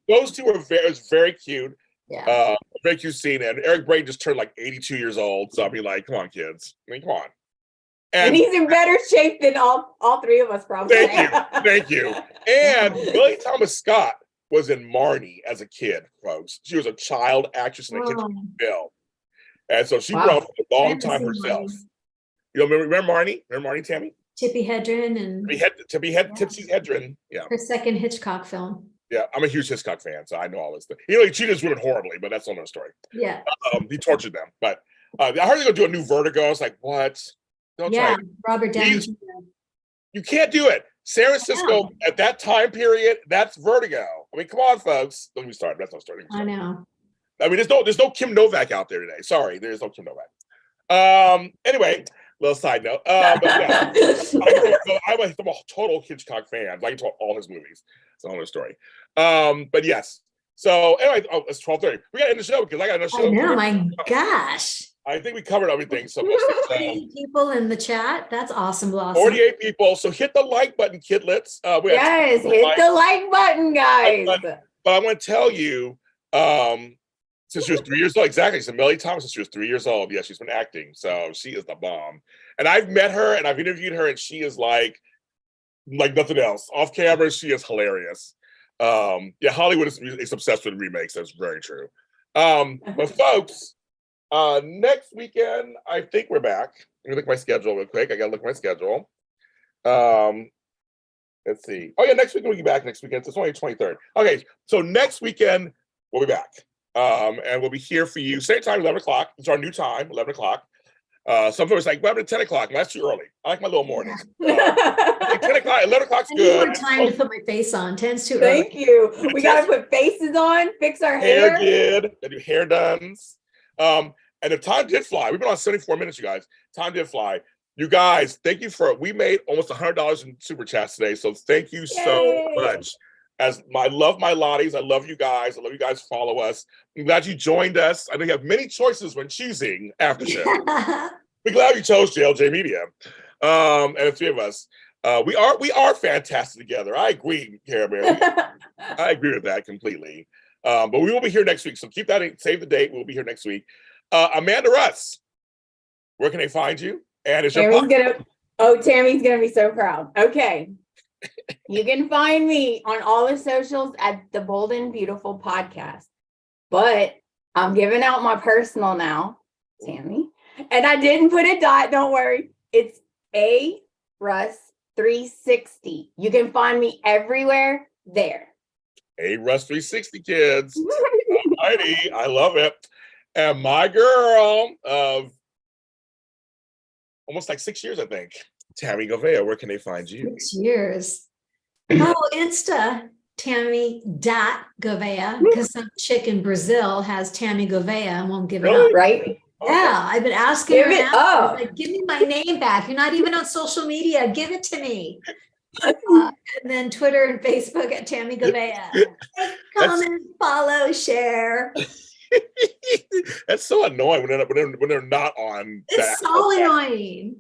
those two were very cute. Yeah. Very cute scene. And Eric Brain just turned like 82 years old. So I'll be like, come on, kids. I mean, come on. And he's in better shape than all three of us, probably. Thank you. And Lily Thomas Scott was in Marnie as a kid, folks. She was a child actress in a kid's film. And so she went on for a long time herself. Marnie. You know, remember Marnie? Remember Marnie, Tami? Tipsy Hedren and Tipsy Hedren. Yeah. Her second Hitchcock film. Yeah, I'm a huge Hitchcock fan, so I know all this stuff. He treated his women horribly, but that's another story. Yeah. He tortured them. But I heard they're going to do a new Vertigo. I was like, what? Don't try it. Robert Downey. You can't do it. San Francisco at that time period, that's Vertigo. I mean, come on, folks. Don't get me started. That's not starting. I know. I mean, there's no Kim Novak out there today. Sorry, there's no Kim Novak. Anyway, little side note. But yeah, I'm a total Hitchcock fan. I can talk all his movies. It's another story. But yes. So anyway, it's 12:30. We got to end the show because I got another show. I know, my gosh. I think we covered everything. So 48 people in the chat. That's awesome, Blossom. 48 people. So hit the like button, kidlets. Yes, hit the like button, guys. But I'm going to tell you, since she was 3 years old, exactly. So Melly Thomas, since she was 3 years old. Yeah, she's been acting. So she is the bomb. And I've met her and I've interviewed her, and she is like like nothing else. Off camera, she is hilarious. Yeah, Hollywood is obsessed with remakes. That's very true. But folks, next weekend, I think we're back. Let me look at my schedule real quick. I gotta look at my schedule. Let's see. Oh yeah, next weekend we'll be back next weekend. So it's only the 23rd. Okay, so next weekend we'll be back. And we'll be here for you. Same time, 11 o'clock. It's our new time, 11 o'clock. Some folks like, well, I'm at 10 o'clock. Well, that's too early. I like my little mornings. Like 10 o'clock, 11 o'clock's good. I need more time to put my face on. 10's too Thank early. you. We got to put faces on, fix our hair. Did. They do hair dones. And the time did fly. We've been on 74 minutes, you guys. Time did fly. You guys, thank you we made almost $100 in super chats today. So thank you so much. I love my Lotties. I love you guys. I love you guys. Follow us. I'm glad you joined us. I know you have many choices when choosing after show. We're glad you chose JLJ Media. And the three of us. We are fantastic together. I agree, Cara Bear. I agree with that completely. But we will be here next week. So keep that in, save the date. We'll be here next week. Amanda Russ, where can they find you? And it's your Tammy's gonna be so proud. Okay. You can find me on all the socials at the Bold and Beautiful Podcast. But I'm giving out my personal now, Tami. And I didn't put a dot, don't worry. It's A Russ 360. You can find me everywhere there. A Russ 360, kids. Alrighty, I love it. And my girl of almost like 6 years, I think, Tami Goveia, where can they find you? 6 years. Oh, Insta, Tami.Goveia, because some chick in Brazil has Tami Goveia and won't give it up. Right? Yeah, I've been asking Give her it now. up. Like, give me my name back. You're not even on social media. Give it to me. And then Twitter and Facebook at Tami Goveia. Like, comment, follow, share. That's so annoying when they're not on. It's so annoying.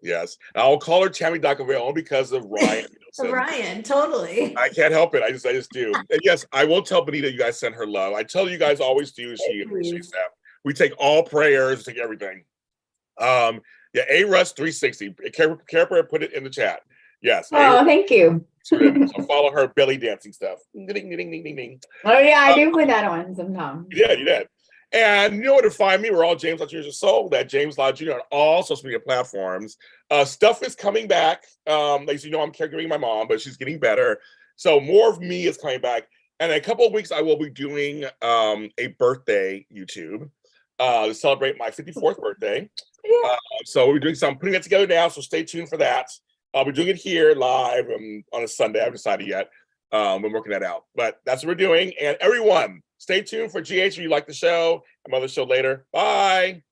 Yes, I'll call her Tami.Goveia only because of Ryan. Ryan, totally. I can't help it. I just do. And yes, I will tell Benita you guys send her love. I tell you guys always do. She appreciates that. We take all prayers, take everything. Yeah, A Russ 360. Care put it in the chat. Yes. Oh, thank you. So follow her belly dancing stuff. Ding, ding, ding, ding, ding. Oh yeah, I do put that on sometimes. Yeah, you did. And you know where to find me. We're all James Lott Jr.'s Soul. That James Lott Jr. on all social media platforms. Stuff is coming back. Like you know, I'm caregiving my mom, but she's getting better. So more of me is coming back. And in a couple of weeks, I will be doing a birthday YouTube to celebrate my 54th birthday. Yeah. So we're doing some putting it together now. So stay tuned for that. I'll be doing it here live on a Sunday. I haven't decided yet. We're working that out. But that's what we're doing. And everyone, stay tuned for GH if you like the show. And other show later. Bye.